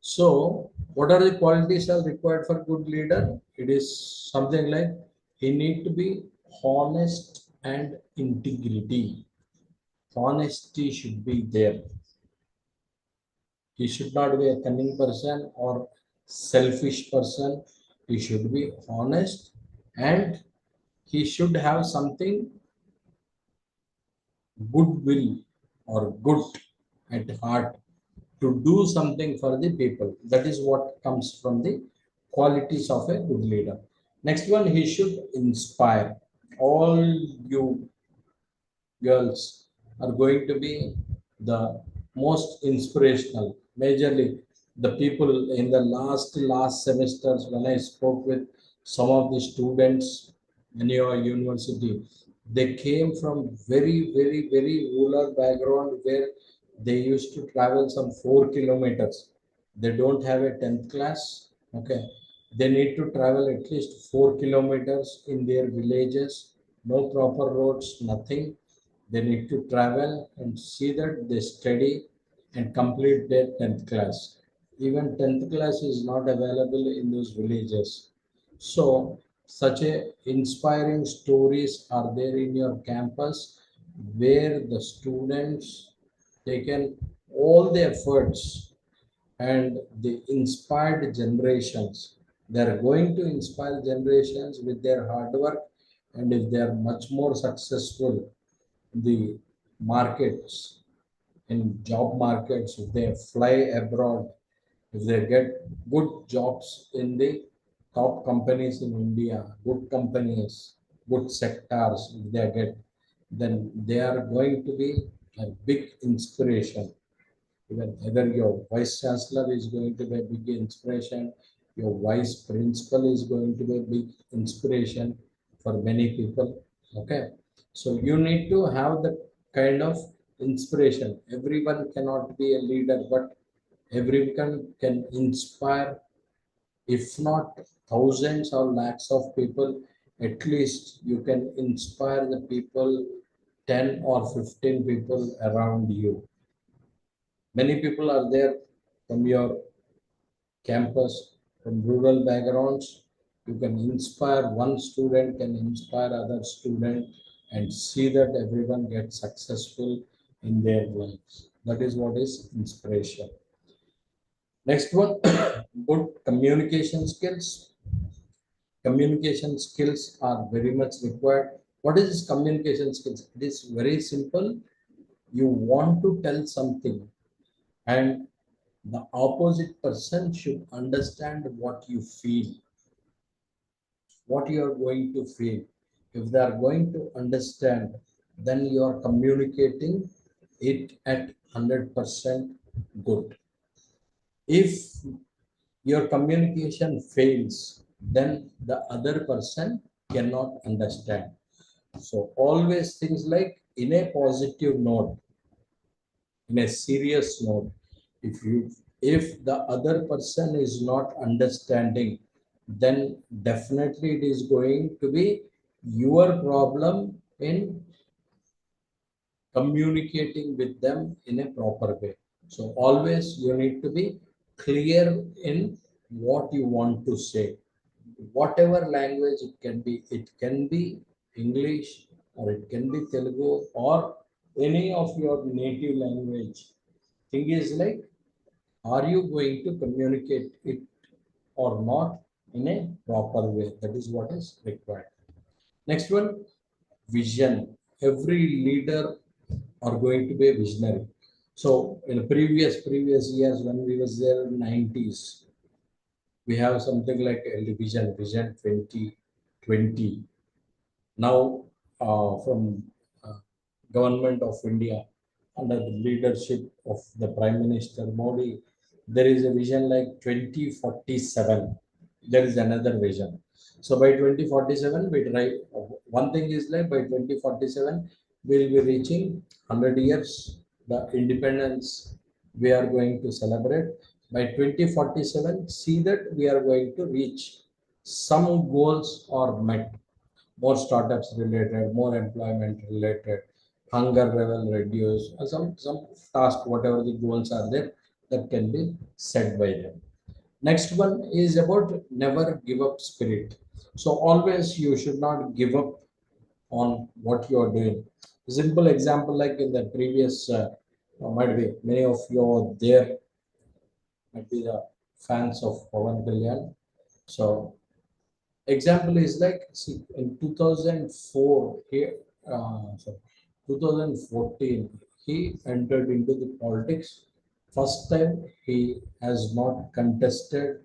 So what are the qualities are required for good leader? It is something like he need to be honest and integrity. Honesty should be there. He should not be a cunning person or selfish person. He should be honest, and he should have something goodwill or good at heart to do something for the people. That is what comes from the qualities of a good leader. Next one, he should inspire. All you girls are going to be the most inspirational. Majorly, the people in the last semesters when I spoke with some of the students in your university, they came from very rural background where they used to travel some 4 kilometers. They don't have a 10th class. Okay. They need to travel at least 4 kilometers in their villages, no proper roads, nothing. They need to travel and see that they study and complete their 10th class. Even 10th class is not available in those villages. So, such a inspiring stories are there in your campus where the students taken all the efforts and the inspired generations. They are going to inspire generations with their hard work, and if they are much more successful the markets, in job markets, if they fly abroad, if they get good jobs in the top companies in India, good companies, good sectors, if they get, then they are going to be a big inspiration. Even either your vice chancellor is going to be a big inspiration, your vice principal is going to be a big inspiration for many people. Okay, so you need to have the kind of inspiration. Everyone cannot be a leader, but everyone can inspire, if not thousands or lakhs of people, at least you can inspire the people, 10 or 15 people around you. Many people are there from your campus, from rural backgrounds. You can inspire one student, can inspire other student, and see that everyone gets successful in their lives. That is what is inspiration. Next one, good communication skills. Communication skills are very much required. What is communication skills? It is very simple. You want to tell something, and the opposite person should understand what you feel, what you are going to feel. If they are going to understand, then you are communicating it at 100% good. If your communication fails, then the other person cannot understand. So always things like in a positive note, in a serious note, if the other person is not understanding, then definitely it is going to be your problem in communicating with them in a proper way. So always you need to be clear in what you want to say. Whatever language it can be English or it can be Telugu or any of your native language. Thing is like, are you going to communicate it or not in a proper way? That is what is required. Next one, vision. Every leader are going to be a visionary. So in the previous years when we was there in 90s, we have something like a vision 2020. Now from government of India under the leadership of the Prime Minister Modi, there is a vision like 2047. There is another vision. So by 2047, we try. One thing is like by 2047, we'll be reaching 100 years. The independence we are going to celebrate. By 2047, see that we are going to reach some goals are met, more startups related, more employment related, hunger level reduced, or some task, whatever the goals are there, that can be set by them. Next one is about never give up spirit. So always you should not give up on what you are doing. Simple example, like in the previous, might be many of you are there, might be the fans of Pawan Kalyan. So example is like, see, in 2004 he sorry, 2014 he entered into the politics. First time he has not contested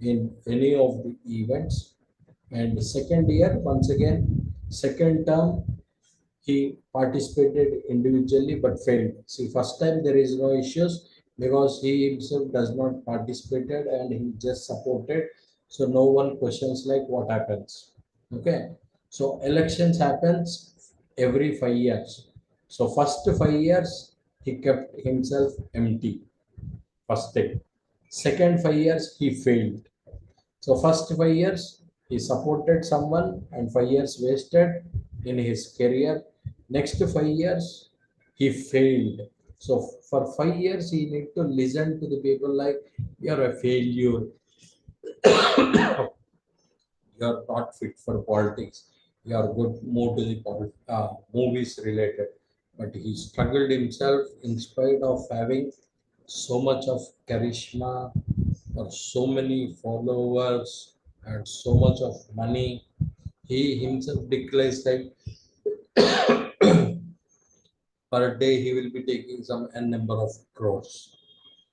in any of the events, and second year once again, second term, he participated individually but failed. See, first time there is no issues because he himself does not participated and he just supported. So no one questions like what happens. Okay. So elections happens every 5 years. So first 5 years he kept himself empty. First thing. Second 5 years he failed. So first 5 years he supported someone and 5 years wasted in his career. Next 5 years he failed. So for 5 years he need to listen to the people like, you're a failure, you're not fit for politics, you're good more to the movies related. But he struggled himself in spite of having so much of charisma or so many followers and so much of money. He himself declares like per day he will be taking some n number of crores.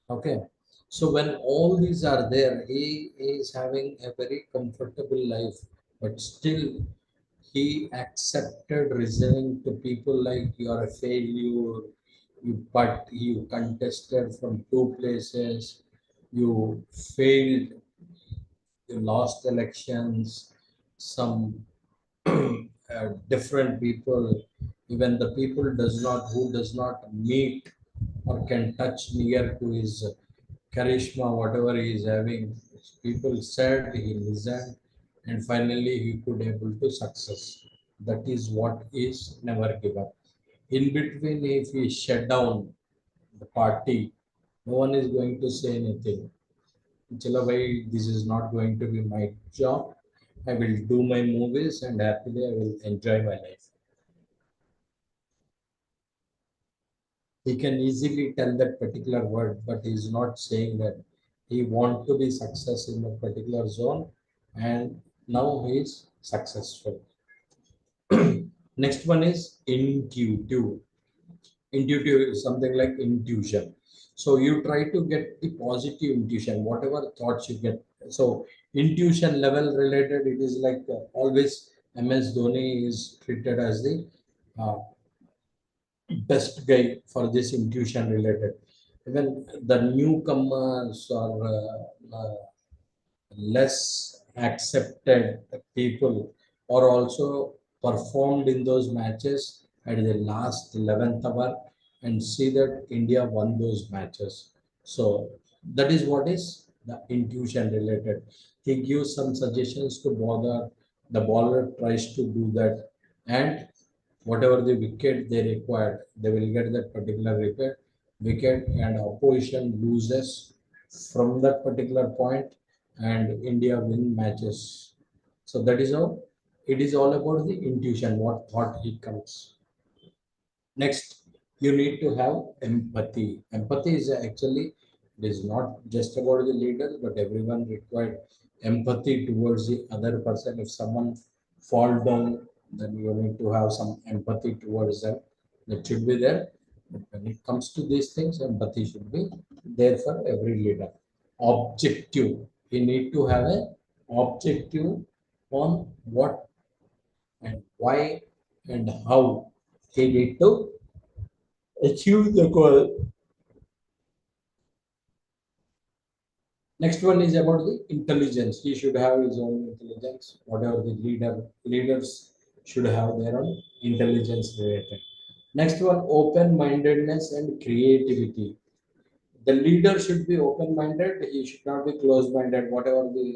Okay. So when all these are there, he is having a very comfortable life, but still he accepted listening to people like, you are a failure, but you contested from two places, you failed, you lost elections, some different people, even the people who does not meet or can touch near to his charisma, whatever he is having. People said he listened, and finally he could able to success. That is what is never give up. In between, if he shut down the party, no one is going to say anything. Chalo bhai, this is not going to be my job. I will do my movies and happily I will enjoy my life. He can easily tell that particular word, but he is not saying that he want to be success in a particular zone, and now he is successful. Next one is intuitive. Intuitive is something like intuition. So you try to get the positive intuition, whatever thoughts you get. So intuition level related, it is like always MS Dhoni is treated as the uh, best guy for this intuition related. Even the newcomers or less accepted people are also performed in those matches at the last 11th hour, and see that India won those matches. So that is what is the intuition related. He gives some suggestions to bother, the bowler tries to do that, and whatever the wicket they required, they will get that particular wicket, and opposition loses from that particular point, and India win matches. So that is how it is all about the intuition, what thought he comes. Next, you need to have empathy. Empathy is actually, it is not just about the leaders, but everyone required empathy towards the other person. If someone fall down, then you need to have some empathy towards them. That should be there. But when it comes to these things, empathy should be there for every leader. Objective. You need to have a objective on what and why and how he need to achieve the goal. Next one is about the intelligence. He should have his own intelligence. Whatever the leaders should have their own intelligence related. Next one, open-mindedness and creativity. The leader should be open-minded. He should not be closed-minded. Whatever the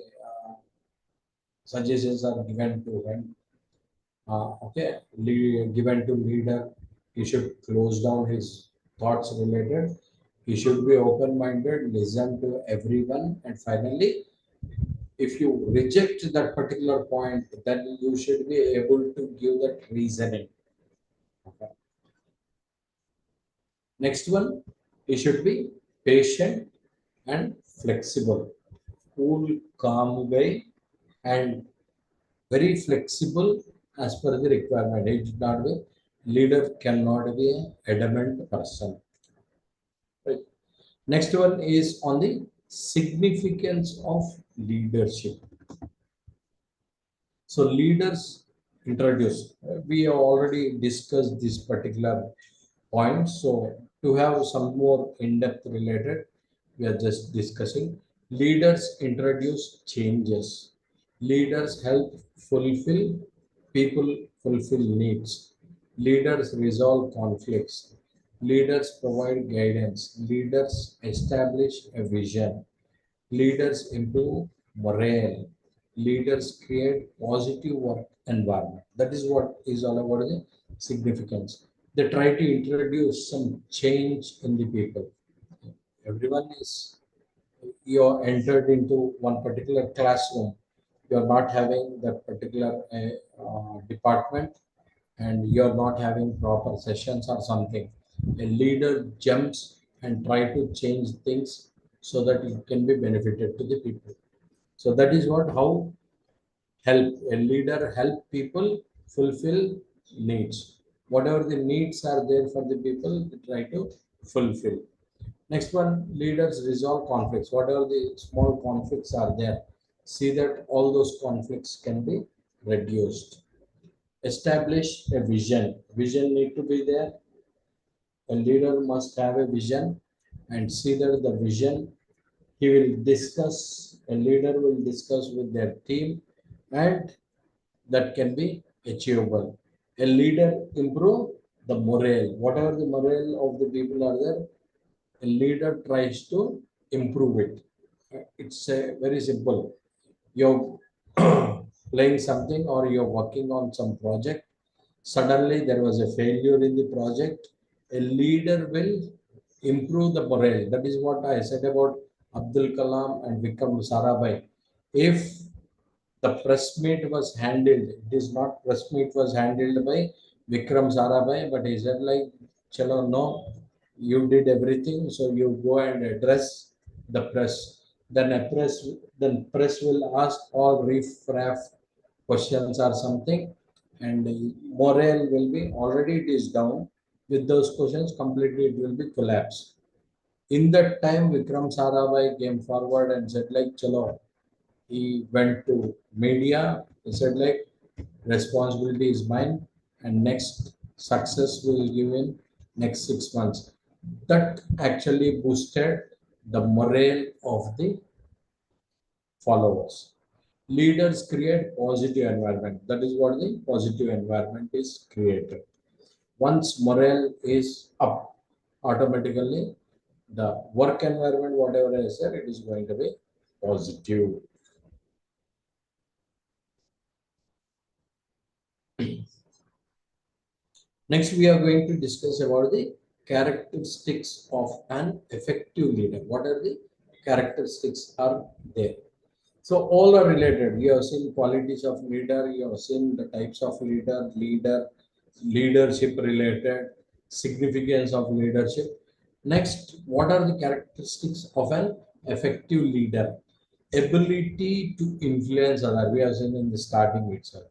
suggestions are given to him, okay, given to leader, he should close down his thoughts related. He should be open-minded, listen to everyone, and finally, if you reject that particular point, then you should be able to give that reasoning. Okay. Next one, he should be patient and flexible, cool, calm guy, and very flexible as per the requirement. It should not be leader cannot be an adamant person. Right. Next one is on the significance of leadership. So leaders introduce. We have already discussed this particular point. So to have some more in-depth related, we are just discussing. Leaders introduce changes. Leaders help fulfill people fulfill needs. Leaders resolve conflicts. Leaders provide guidance. Leaders establish a vision. Leaders improve morale. Leaders create positive work environment. That is what is all about the significance. They try to introduce some change in the people. Everyone is, you're entered into one particular classroom. You're not having that particular department, and you're not having proper sessions or something. A leader jumps and try to change things so that it can be benefited to the people. So that is what how help a leader help people fulfill needs. Whatever the needs are there for the people, they try to fulfill. Next one, leaders resolve conflicts. Whatever the small conflicts are there, see that all those conflicts can be reduced. Establish a vision. Vision need to be there. A leader must have a vision and see that the vision he will discuss, a leader will discuss with their team, and that can be achievable. A leader improve the morale. Whatever the morale of the people are there, a leader tries to improve it. It's very simple. You're playing something or you're working on some project. Suddenly there was a failure in the project. A leader will improve the morale. That is what I said about Abdul Kalam and Vikram Sarabhai. If the press meet was handled, it is not press meet was handled by Vikram Sarabhai, but he said like, chalo, no, you did everything, so you go and address the press. Then press will ask all riff-raff questions or something, and the morale will be already it is down. With those questions, completely it will be collapsed. In that time, Vikram Sarabhai came forward and said like, chalo, he went to media. He said like, responsibility is mine, and next success will give in next 6 months. That actually boosted the morale of the followers. Leaders create positive environment. That is what the positive environment is created. Once morale is up, automatically the work environment, whatever I said, it is going to be positive. Next, we are going to discuss about the characteristics of an effective leader. What are the characteristics are there? So all are related. You have seen qualities of leader, you have seen the types of leader, leadership related, significance of leadership. Next, what are the characteristics of an effective leader? Ability to influence other. We have seen in the starting itself.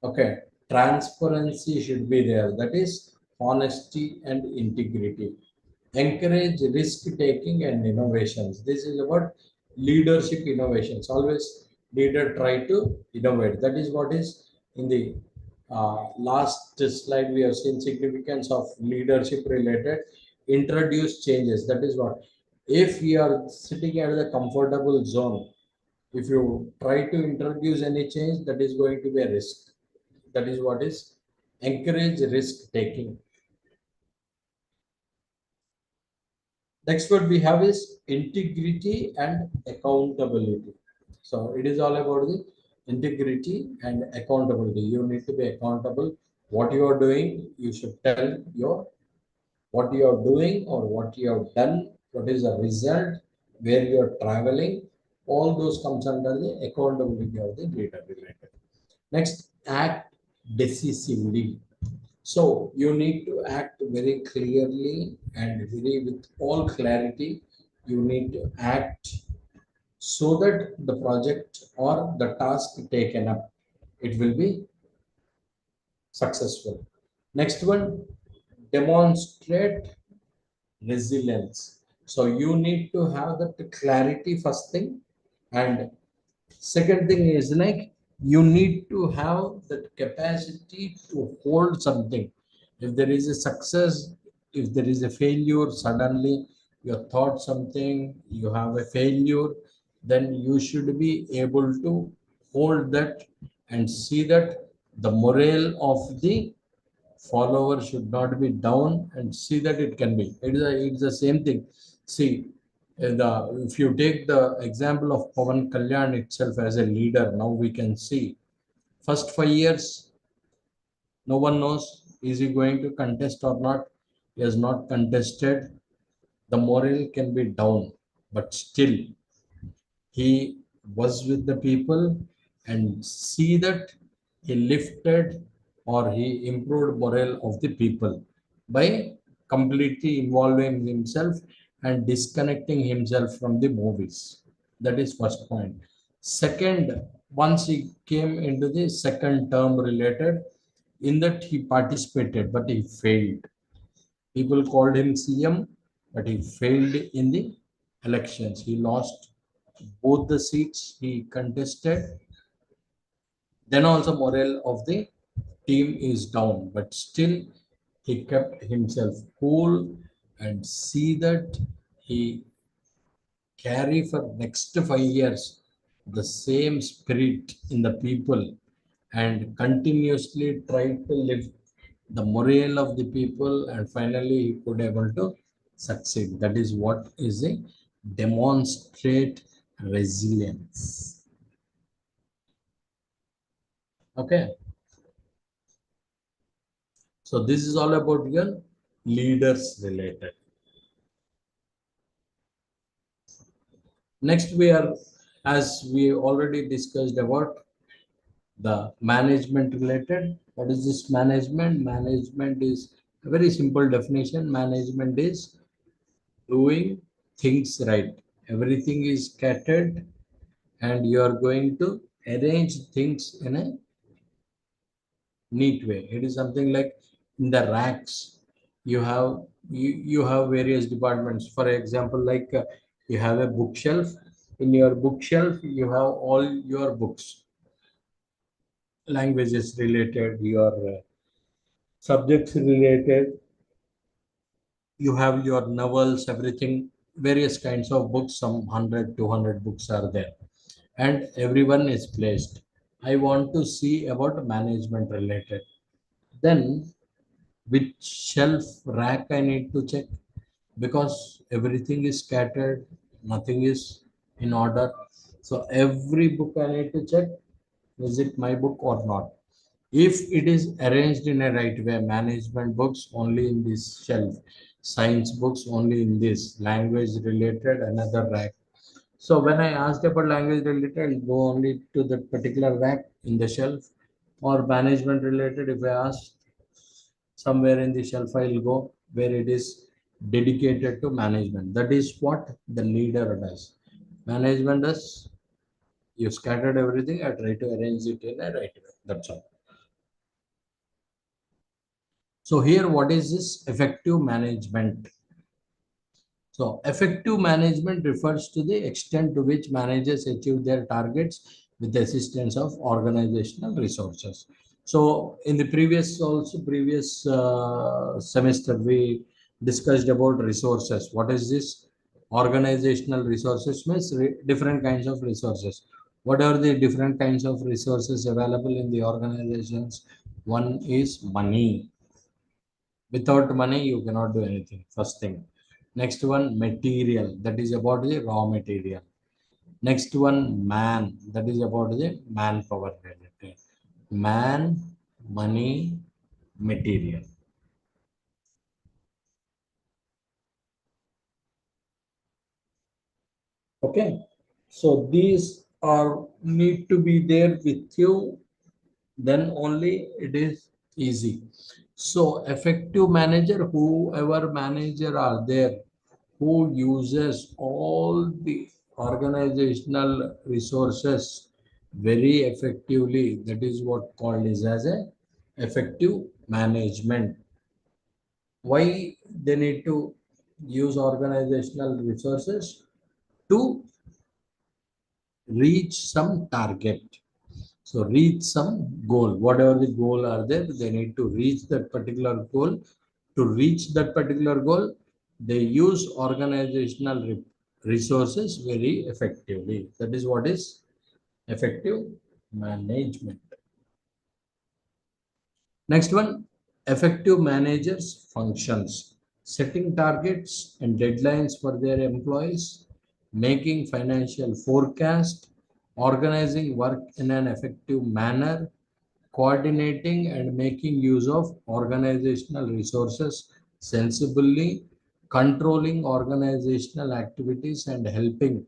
Okay, transparency should be there. That is honesty and integrity. Encourage risk taking and innovations. This is about leadership innovations. Always leader try to innovate. That is what is in the last slide we have seen significance of leadership related. Introduce changes. That is what. If you are sitting at the comfortable zone, if you try to introduce any change, that is going to be a risk. That is what is encourage risk taking. Next word we have is integrity and accountability. So it is all about the integrity and accountability. You need to be accountable. What you are doing, you should tell your what you are doing or what you have done, what is the result, where you are traveling. All those comes under the accountability of the leader related. Next, act decisively. So you need to act very clearly and very with all clarity. You need to act so that the project or the task taken up, it will be successful. Next one, demonstrate resilience. So you need to have that clarity first thing, and second thing is like you need to have that capacity to hold something. If there is a success, if there is a failure, suddenly you thought something, you have a failure, then you should be able to hold that and see that the morale of the follower should not be down and see that it can be. It's the same thing. See, if you take the example of Pawan Kalyan itself as a leader, now we can see first 5 years, no one knows is he going to contest or not. He has not contested. The morale can be down, but still he was with the people and see that he lifted or he improved morale of the people by completely involving himself and disconnecting himself from the movies. That is first point. Second, once he came into the second term related, in that he participated but he failed. People called him CM, but he failed in the elections. He lost both the seats he contested. Then also morale of the team is down, but still He kept himself cool and see that he carry for next 5 years the same spirit in the people and continuously try to lift the morale of the people, and finally he could able to succeed. That is what is a demonstrate resilience. Okay, so this is all about your leaders related. Next we are, as we already discussed about the management related. What is this management? Management is a very simple definition. Management is doing things right. Everything is scattered and you are going to arrange things in a neat way. It is something like in the racks. You have various departments. For example, like you have a bookshelf. In your bookshelf, you have all your books, languages related, your subjects related. You have your novels, everything, various kinds of books, some 100, 200 books are there, and everyone is placed. I want to see about management related. Then, which shelf rack I need to check, because everything is scattered, nothing is in order. So, every book I need to check, is it my book or not? If it is arranged in a right way, management books only in this shelf, science books only in this, language related another rack. So when I asked about language related, I'll go only to that particular rack in the shelf, or management related. If I ask somewhere in the shelf, I'll go where it is dedicated to management. That is what the leader does. Management does, you scattered everything, I try to arrange it in a right way. That's all. So here, what is this effective management? So effective management refers to the extent to which managers achieve their targets with the assistance of organizational resources. So in the previous semester, we discussed about resources. What is this? Organizational resources means different kinds of resources. What are the different kinds of resources available in the organizations? One is money. Without money, you cannot do anything. First thing. Next one, material. That is about the raw material. Next one, man. That is about the manpower related. Man, money, material. Okay. So these are need to be there with you, then only it is easy. So effective manager, whoever manager are there, who uses all the organizational resources very effectively, that is what called is as a effective management. Why they need to use organizational resources? To reach some target. So reach some goal, whatever the goal are there, they need to reach that particular goal. To reach that particular goal, they use organizational resources very effectively. That is what is effective management. Next one, effective managers functions. Setting targets and deadlines for their employees, making financial forecast, organizing work in an effective manner, coordinating and making use of organizational resources sensibly, controlling organizational activities and helping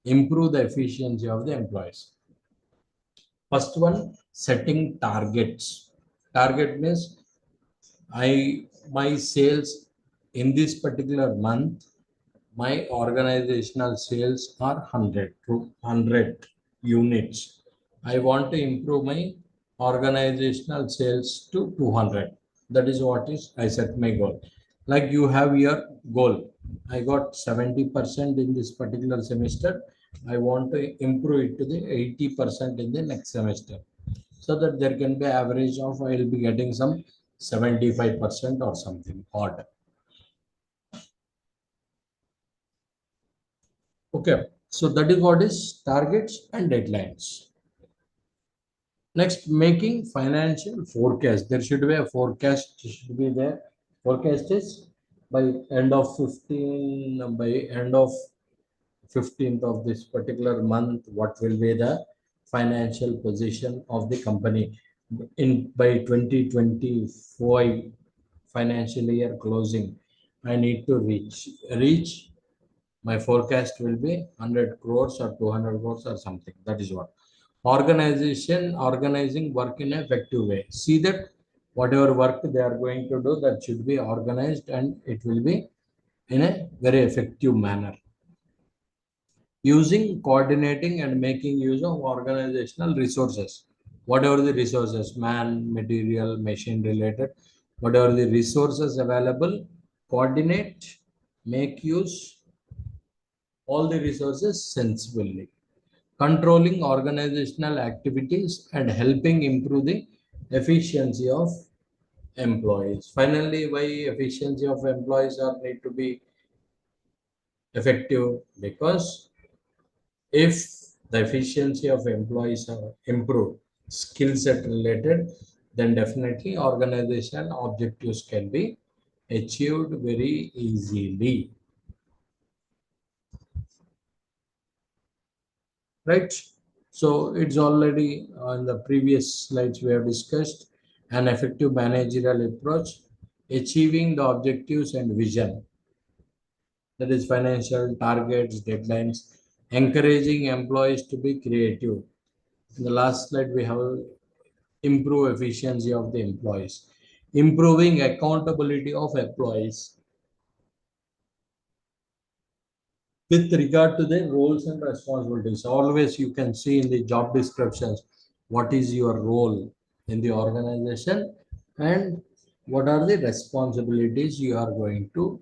improve the efficiency of the employees. First one, setting targets. Target means my sales in this particular month, my organizational sales are 100 units. I want to improve my organizational sales to 200. That is what is I set my goal. Like you have your goal. I got 70% in this particular semester. I want to improve it to the 80% in the next semester, so that there can be average of I will be getting some 75% or something odd. Okay, so that is what is targets and deadlines. Next, making financial forecast. There should be a forecast, should be there. Forecast is by end of 15, by end of 15th of this particular month, what will be the financial position of the company in by 2025 financial year closing. I need to reach my forecast will be 100 crores or 200 crores or something. That is what. Organizing work in an effective way. See that whatever work they are going to do, that should be organized and it will be in a very effective manner. Using, coordinating, and making use of organizational resources. Whatever the resources, man, material, machine related, whatever the resources available, coordinate, make use all the resources sensibly, controlling organizational activities and helping improve the efficiency of employees. Finally, why efficiency of employees are need to be effective? Because if the efficiency of employees are improved, skill set related, then definitely organization objectives can be achieved very easily. Right? So it's already on the previous slides we have discussed an effective managerial approach, achieving the objectives and vision, that is financial targets, deadlines, encouraging employees to be creative. In the last slide, we have improve efficiency of the employees, improving accountability of employees, with regard to their roles and responsibilities. Always you can see in the job descriptions what is your role in the organization and what are the responsibilities you are going to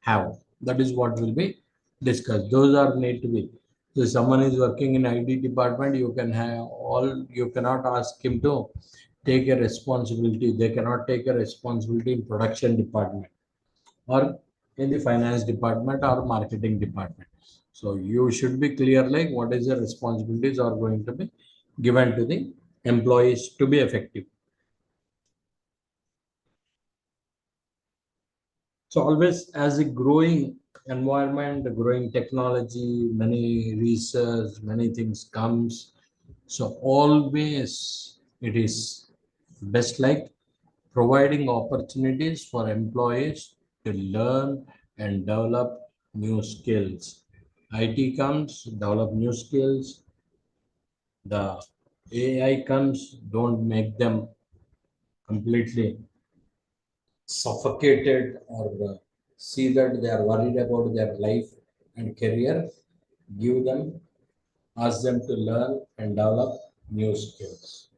have. That is what will be discussed. Those are need to be. So if someone is working in IT department, you can have all, you cannot ask him to take a responsibility. They cannot take a responsibility in production department or in the finance department or marketing department. So you should be clear like what is the responsibilities are going to be given to the employees to be effective. So always as a growing environment, growing technology, many research, many things comes. So always it is best like providing opportunities for employees to learn and develop new skills. IT comes, develop new skills. The AI comes, don't make them completely suffocated or see that they are worried about their life and career. Give them, ask them to learn and develop new skills.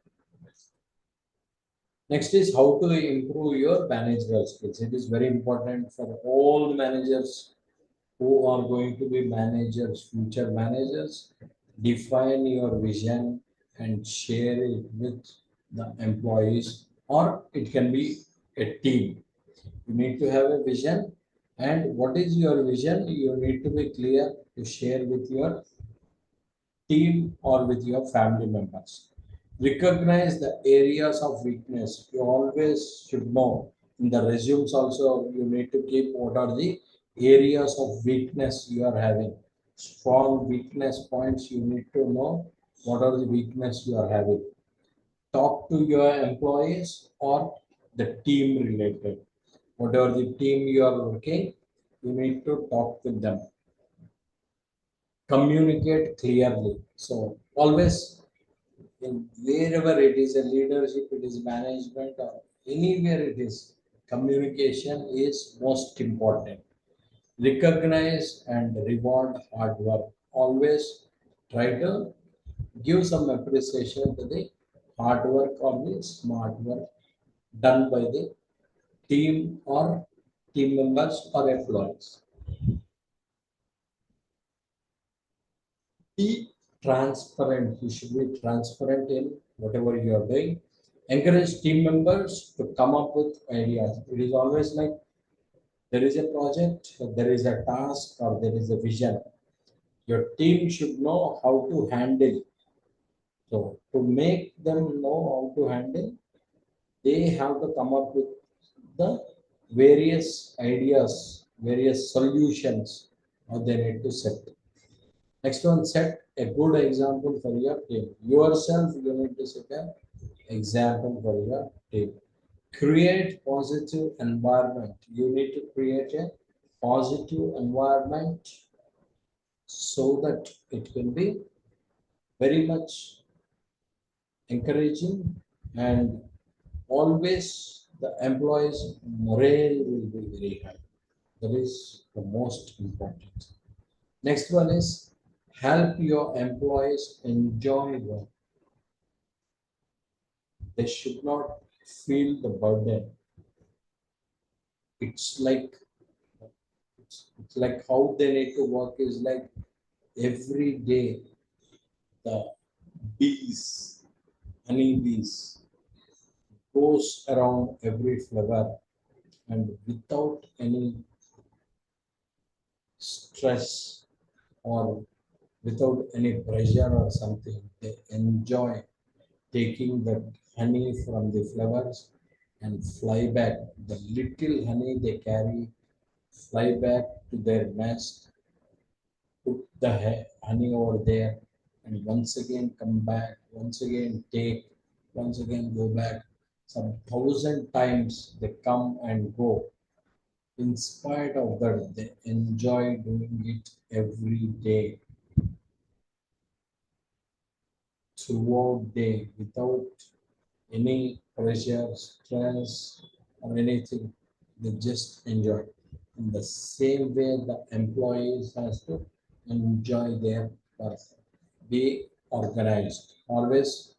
Next is how to improve your managerial skills. It is very important for all the managers who are going to be managers, future managers. Define your vision and share it with the employees, or it can be a team. You need to have a vision, and what is your vision? You need to be clear to share with your team or with your family members. Recognize the areas of weakness. You always should know. In the resumes also, you need to keep what are the areas of weakness you are having. Strong weakness points, you need to know what are the weakness you are having. Talk to your employees or the team related. Whatever the team you are working, you need to talk with them. Communicate clearly. So always in wherever it is a leadership, it is management, or anywhere it is, communication is most important. Recognize and reward hard work. Always try to give some appreciation to the hard work or the smart work done by the team or team members or employees. Be transparent. You should be transparent in whatever you are doing. Encourage team members to come up with ideas. It is always like there is a project, there is a task, or there is a vision. Your team should know how to handle. So to make them know how to handle, they have to come up with the various ideas, various solutions, or they need to set. Next one, set a good example for your team. Yourself, you need to set an example for your team. Create positive environment. You need to create a positive environment so that it can be very much encouraging, and always the employees morale will be very high. That is the most important. Next one is help your employees enjoy work. They should not feel the burden. It's like it's like how they need to work is like every day the bees, honeybees goes around every flower, and without any stress or without any pressure or something, they enjoy taking the honey from the flowers and fly back. The little honey they carry, fly back to their nest, put the honey over there, and once again come back, once again take, once again go back. Some thousand times they come and go. In spite of that, they enjoy doing it every day, throughout day, without any pressure, stress, or anything. They just enjoy. In the same way, the employees has to enjoy their work. Be organized. Always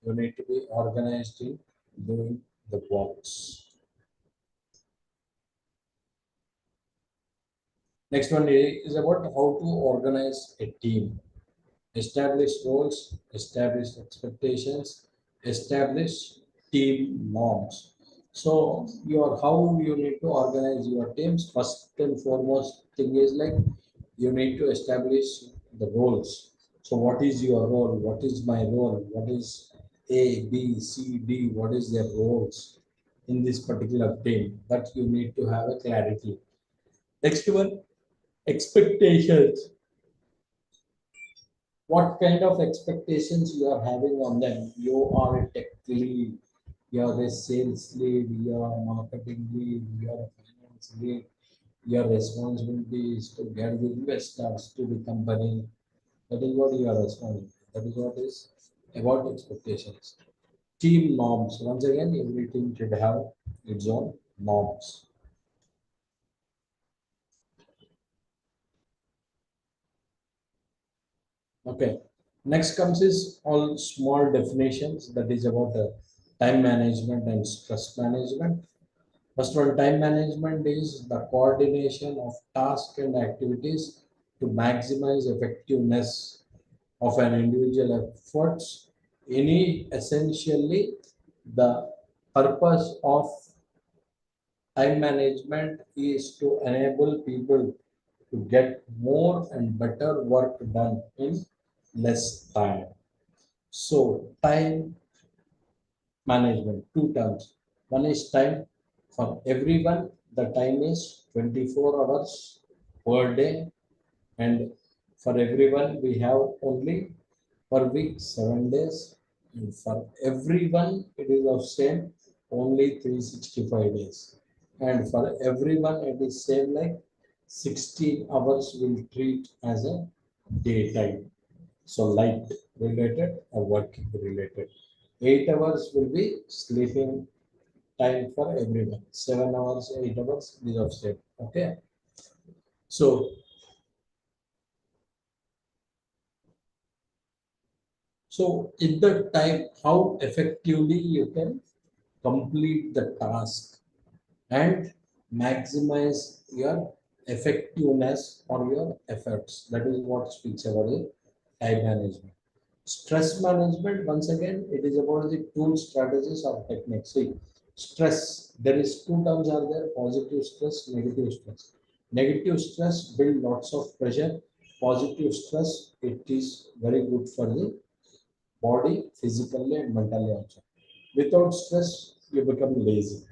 you need to be organized in doing the works. Next one is about how to organize a team. Establish roles, establish expectations, establish team norms. So your how you need to organize your teams. First and foremost thing is like you need to establish the roles. So what is your role? What is my role? What is A, B, C, D? What is their roles in this particular team? That you need to have a clarity. Next one, expectations. What kind of expectations you are having on them? You are a tech lead, you are a sales lead, you are a marketing lead, you are a finance lead. Your responsibility is to get the investors to the company. That is what you are responsible. That is what is about expectations. Team norms. Once again, every team should have its own norms. Okay. Next comes is all small definitions. That is about time management and stress management. First one, time management is the coordination of tasks and activities to maximize effectiveness of an individual efforts. Any essentially the purpose of time management is to enable people to get more and better work done in less time. So time management, two terms. One is time for everyone. The time is 24 hours per day, and for everyone we have only per week 7 days, and for everyone it is of same only 365 days, and for everyone it is same like 16 hours will treat as a daytime. So light related or working related. 8 hours will be sleeping time for everyone. 7 hours, 8 hours, these are same. Okay. So in the time, how effectively you can complete the task and maximize your effectiveness or your efforts. That is what speaks about the time management. Stress management, once again, it is about the tools, strategies, or techniques. See, stress, there is two terms are there: positive stress, negative stress. Negative stress build lots of pressure. Positive stress, it is very good for the body, physically and mentally also. Without stress, you become lazy.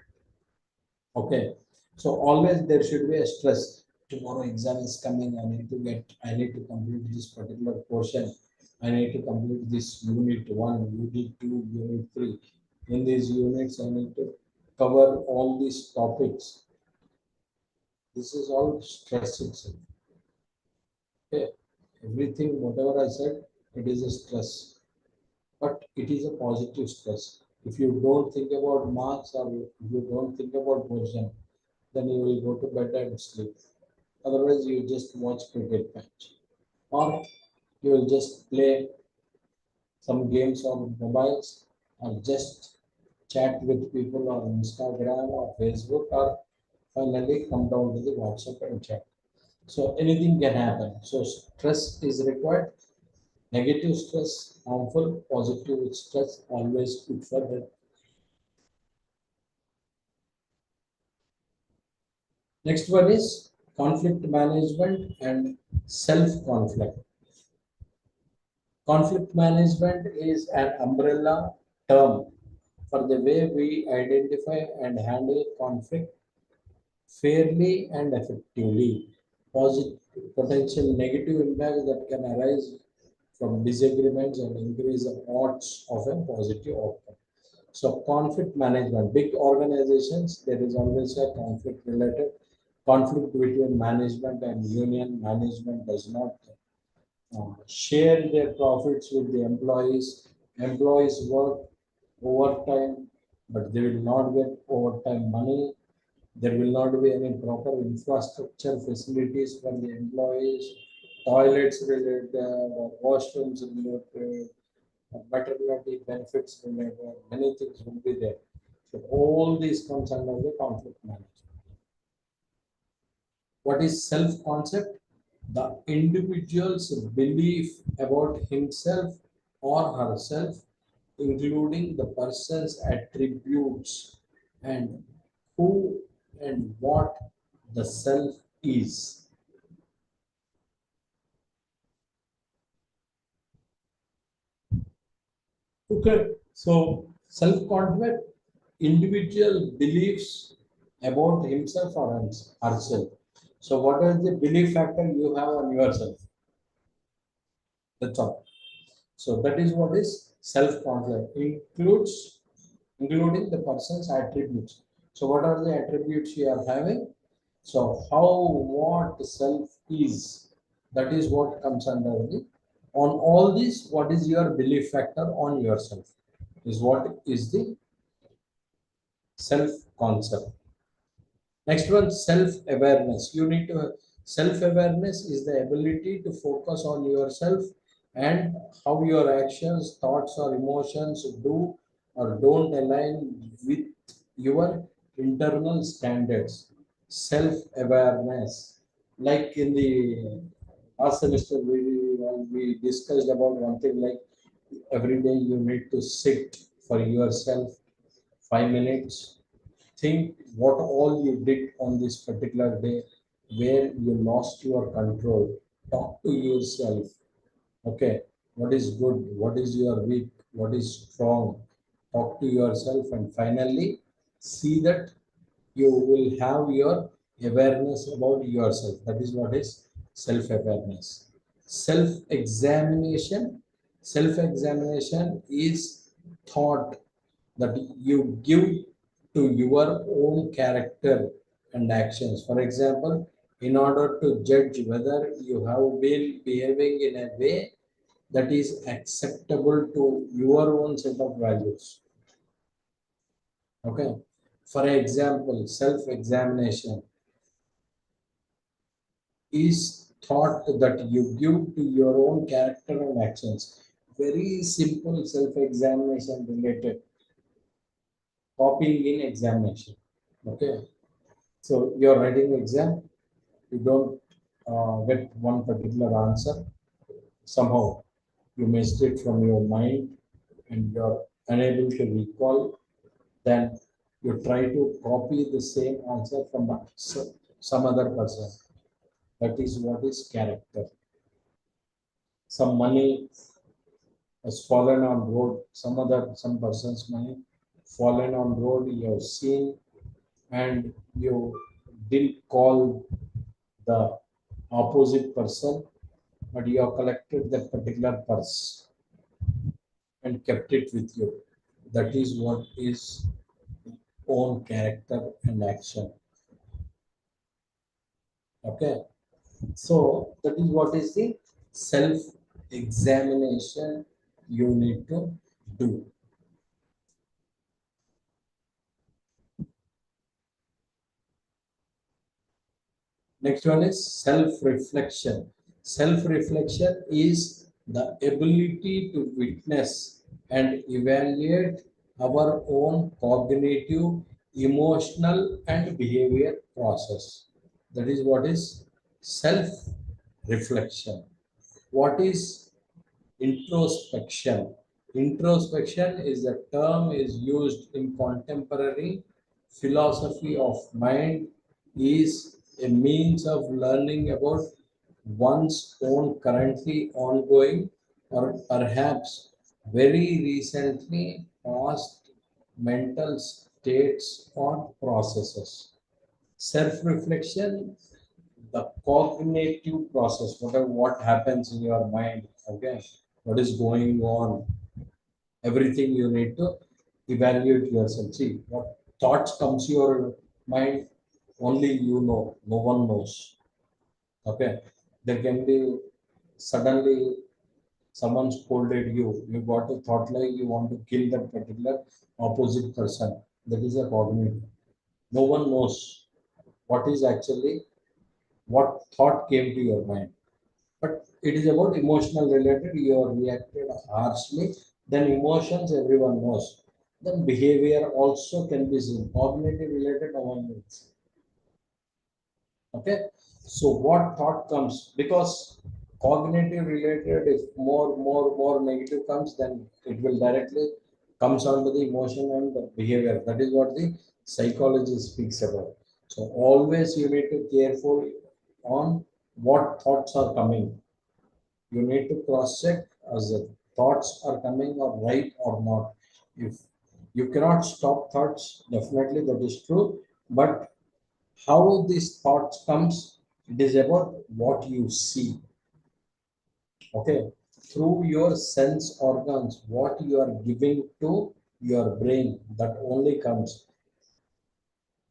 Okay. So always there should be a stress. Tomorrow exam is coming. I need to complete this particular portion. I need to complete this unit one, unit two, unit three. In these units, I need to cover all these topics. This is all stress itself. Okay. Everything, whatever I said, it is a stress. But it is a positive stress. If you don't think about marks or if you don't think about portion, then you will go to bed and sleep. Otherwise, you just watch cricket match, or you will just play some games on mobiles, or just chat with people on Instagram or Facebook, or finally come down to the WhatsApp and chat. So anything can happen. So stress is required. Negative stress harmful. Positive stress always good for health. Next one is conflict management and self conflict. Conflict management is an umbrella term for the way we identify and handle conflict fairly and effectively. Positive, potential negative impacts that can arise from disagreements and increase the odds of a positive outcome. So, conflict management, big organizations, there is always a conflict related conflict between management and union. Management does not share their profits with the employees. Employees work overtime, but they will not get overtime money. There will not be any proper infrastructure facilities for the employees, toilets related, washrooms related, maternity benefits related, many things will be there. So all these comes under the conflict management. What is self-concept? The individual's belief about himself or herself, including the person's attributes and who and what the self is. Okay, so self-concept, individual beliefs about himself or herself. So, what is the belief factor you have on yourself? That's all. So that is what is self-concept. Including the person's attributes. So what are the attributes you are having? So how what self is, that is what comes under the on all these. What is your belief factor on yourself? Is what is the self-concept. Next one, self-awareness. You need to self-awareness is the ability to focus on yourself and how your actions, thoughts, or emotions do or don't align with your internal standards. Self-awareness. Like in the last semester, we discussed about one thing like every day you need to sit for yourself 5 minutes, think what all you did on this particular day, where you lost your control. Talk to yourself. Okay, what is good? What is your weak? What is strong? Talk to yourself, and finally, see that you will have your awareness about yourself. That is what is self awareness. Self examination. Self examination is thought that you give to your own character and actions. For example, in order to judge whether you have been behaving in a way that is acceptable to your own set of values. Okay. For example, self examination is thought that you give to your own character and actions. Very simple self examination related copying in examination. Okay. So you're writing exam, you don't get one particular answer somehow. you missed it from your mind and you're unable to recall, then you try to copy the same answer from some other person. That is what is character. Some money has fallen on road, some person's money fallen on road, you have seen, and you didn't call the opposite person, but you have collected that particular purse and kept it with you. That is what is own character and action. Okay. So that is what is the self examination you need to do. Next one is self reflection. Self reflection is the ability to witness and evaluate our own cognitive, emotional, and behavior process. That is what is self reflection. What is introspection? Introspection is the term is used in contemporary philosophy of mind, is a means of learning about one's own currently ongoing or perhaps very recently past mental states or processes. Self-reflection, the cognitive process, whatever what happens in your mind, okay, what is going on, everything you need to evaluate yourself. See, what thoughts comes to your mind, only you know, no one knows. Okay, there can be suddenly someone scolded you, you got a thought like you want to kill that particular opposite person. That is a cognitive. No one knows what is actually what thought came to your mind. But it is about emotional related, you are reacted harshly, then emotions everyone knows. Then behavior also can be seen. Cognitive related, no one knows. Okay. So what thought comes? Because cognitive related, if more negative comes, then it will directly comes on to the emotion and the behavior. That is what the psychology speaks about. So always you need to careful on what thoughts are coming. You need to cross check as the thoughts are coming or right or not. If you cannot stop thoughts, definitely that is true. But how these thoughts comes, it is about what you see. Okay, through your sense organs, what you are giving to your brain, that only comes.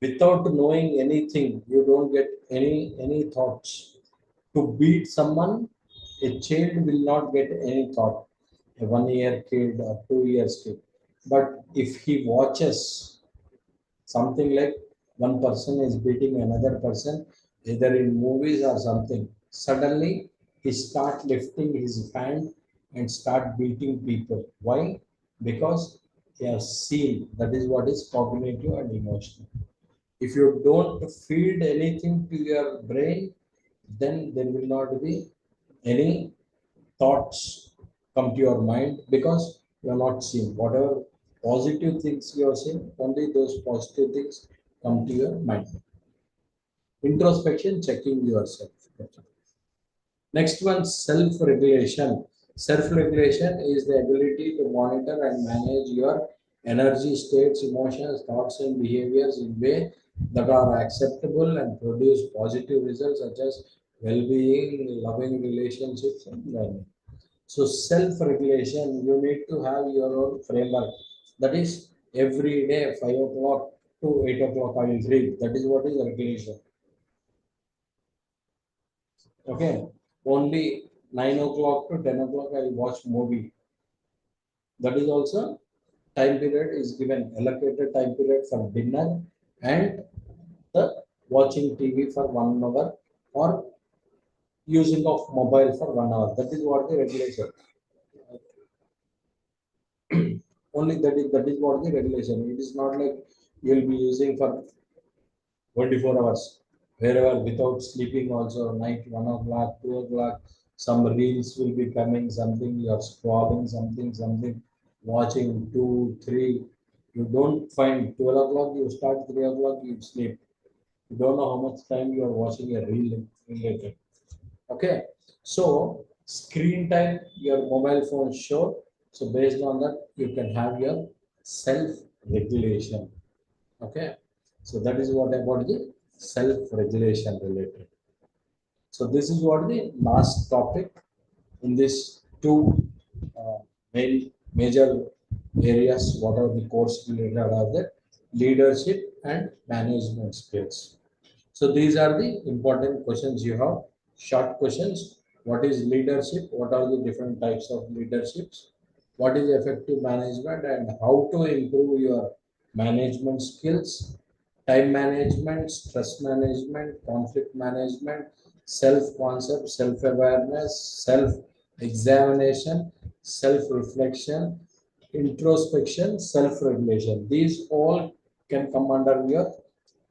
Without knowing anything, you don't get any thoughts. To beat someone, a child will not get any thought. A 1 year kid or 2 years kid. But if he watches something like one person is beating another person, either in movies or something, suddenly he start lifting his hand and start beating people. Why? Because he has seen. That is what is cognitive and emotional. If you don't feed anything to your brain, then there will not be any thoughts come to your mind because you are not seeing whatever positive things you are seeing, only those positive things come to your mind. Introspection, checking yourself. Next one, self-regulation. Self-regulation is the ability to monitor and manage your energy states, emotions, thoughts, and behaviors in way that are acceptable and produce positive results such as well-being, loving relationships, and learning. So self-regulation, you need to have your own framework. That is every day 5 o'clock to 8 o'clock I will read. That is what is regulation. Okay. Only 9 o'clock to 10 o'clock I will watch movie. That is also time period is given, allocated time period for dinner and the watching TV for 1 hour or using of mobile for 1 hour. That is what the regulation. Only that is what the regulation. It is not like you'll be using for 24 hours wherever without sleeping also night 1 o'clock, 2 o'clock. Some reels will be coming, something you are scrolling, something, watching two, three. You don't find 12 o'clock, you start 3 o'clock, you sleep. You don't know how much time you are watching a reel related. Okay, so screen time, your mobile phone show. So based on that, you can have your self-regulation. Okay, so that is what about the self-regulation related. So this is what the last topic in this two main major areas. What are the course related are the leadership and management skills. So these are the important questions you have. Short questions. What is leadership? What are the different types of leaderships? What is effective management and how to improve your management skills? Time management, stress management, conflict management, self-concept, self-awareness, self-examination, self-reflection, introspection, self-regulation. These all can come under your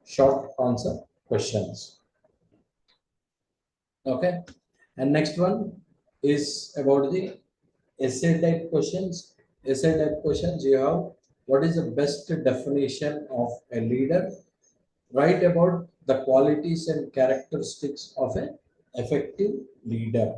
short answer questions. Okay. And next one is about the essay type questions. Essay type questions you have what is the best definition of a leader? Write about the qualities and characteristics of an effective leader.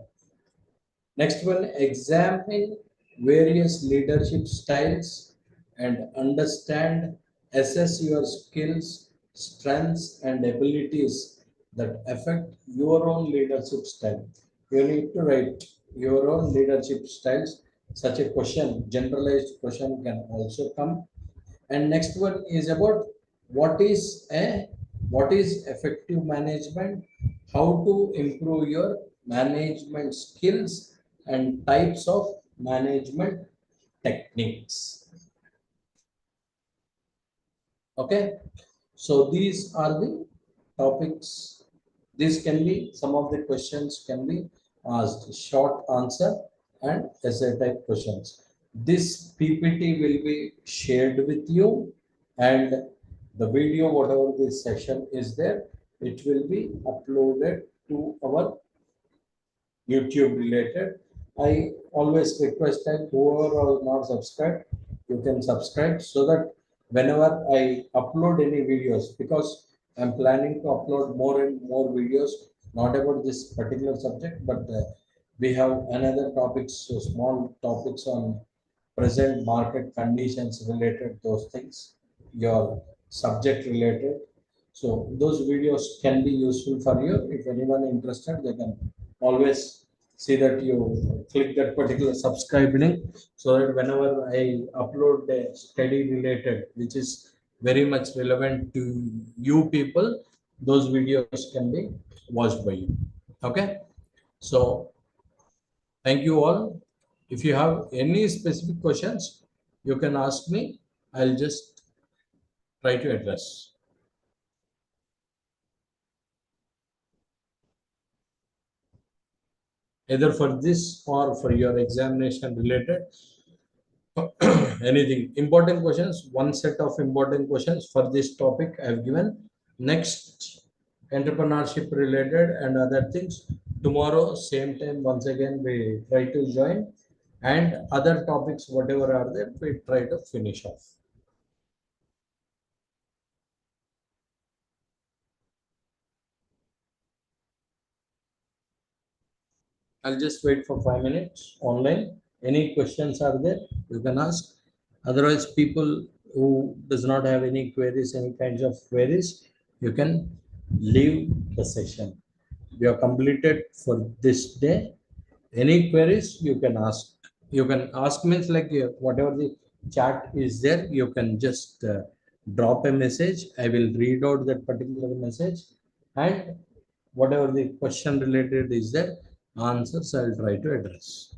Next one, examine various leadership styles and understand, assess your skills, strengths, and abilities that affect your own leadership style. You need to write your own leadership styles. Such a question, generalized question, can also come. And next one is about what is a what is effective management, how to improve your management skills and types of management techniques. Okay, so these are the topics. These can be some of the questions can be asked short answer and essay type questions. This PPT will be shared with you, and the video, whatever this session is there, it will be uploaded to our YouTube related. I always request that whoever is not subscribed, you can subscribe so that whenever I upload any videos, because I'm planning to upload more and more videos, not about this particular subject, but we have another topics, so small topics on present market conditions related, those things, your subject related. So those videos can be useful for you. If anyone interested, they can always see that you click that particular subscribe link so that whenever I upload a study related, which is very much relevant to you people, those videos can be watched by you. Okay. So thank you all. If you have any specific questions, you can ask me. I'll just try to address. Either for this or for your examination related, anything important questions, one set of important questions for this topic I have given. Next, entrepreneurship related and other things, tomorrow same time once again we try to join, and other topics whatever are there we try to finish off. I'll just wait for 5 minutes online. Any questions are there, you can ask. Otherwise, people who does not have any queries, any kinds of queries, you can leave the session. We have completed for this day. Any queries you can ask. You can ask means like whatever the chat is there, you can just drop a message. I will read out that particular message, and whatever the question related is there, answers I'll try to address.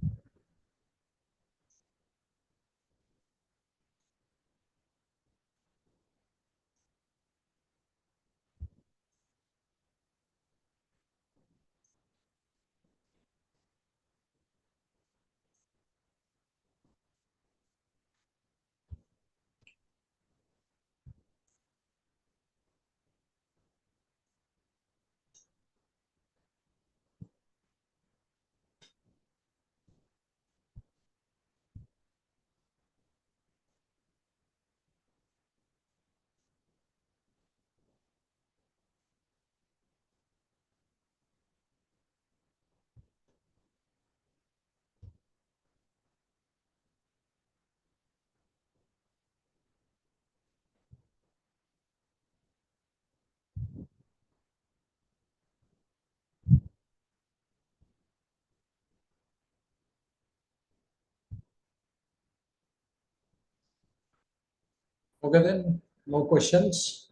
Okay, then no questions.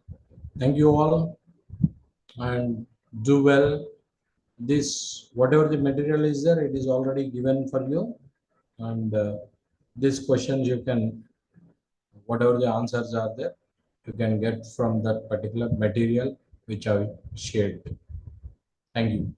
Thank you all and do well. This whatever the material is there, it is already given for you, and these questions you can whatever the answers are there, you can get from that particular material which I shared. Thank you.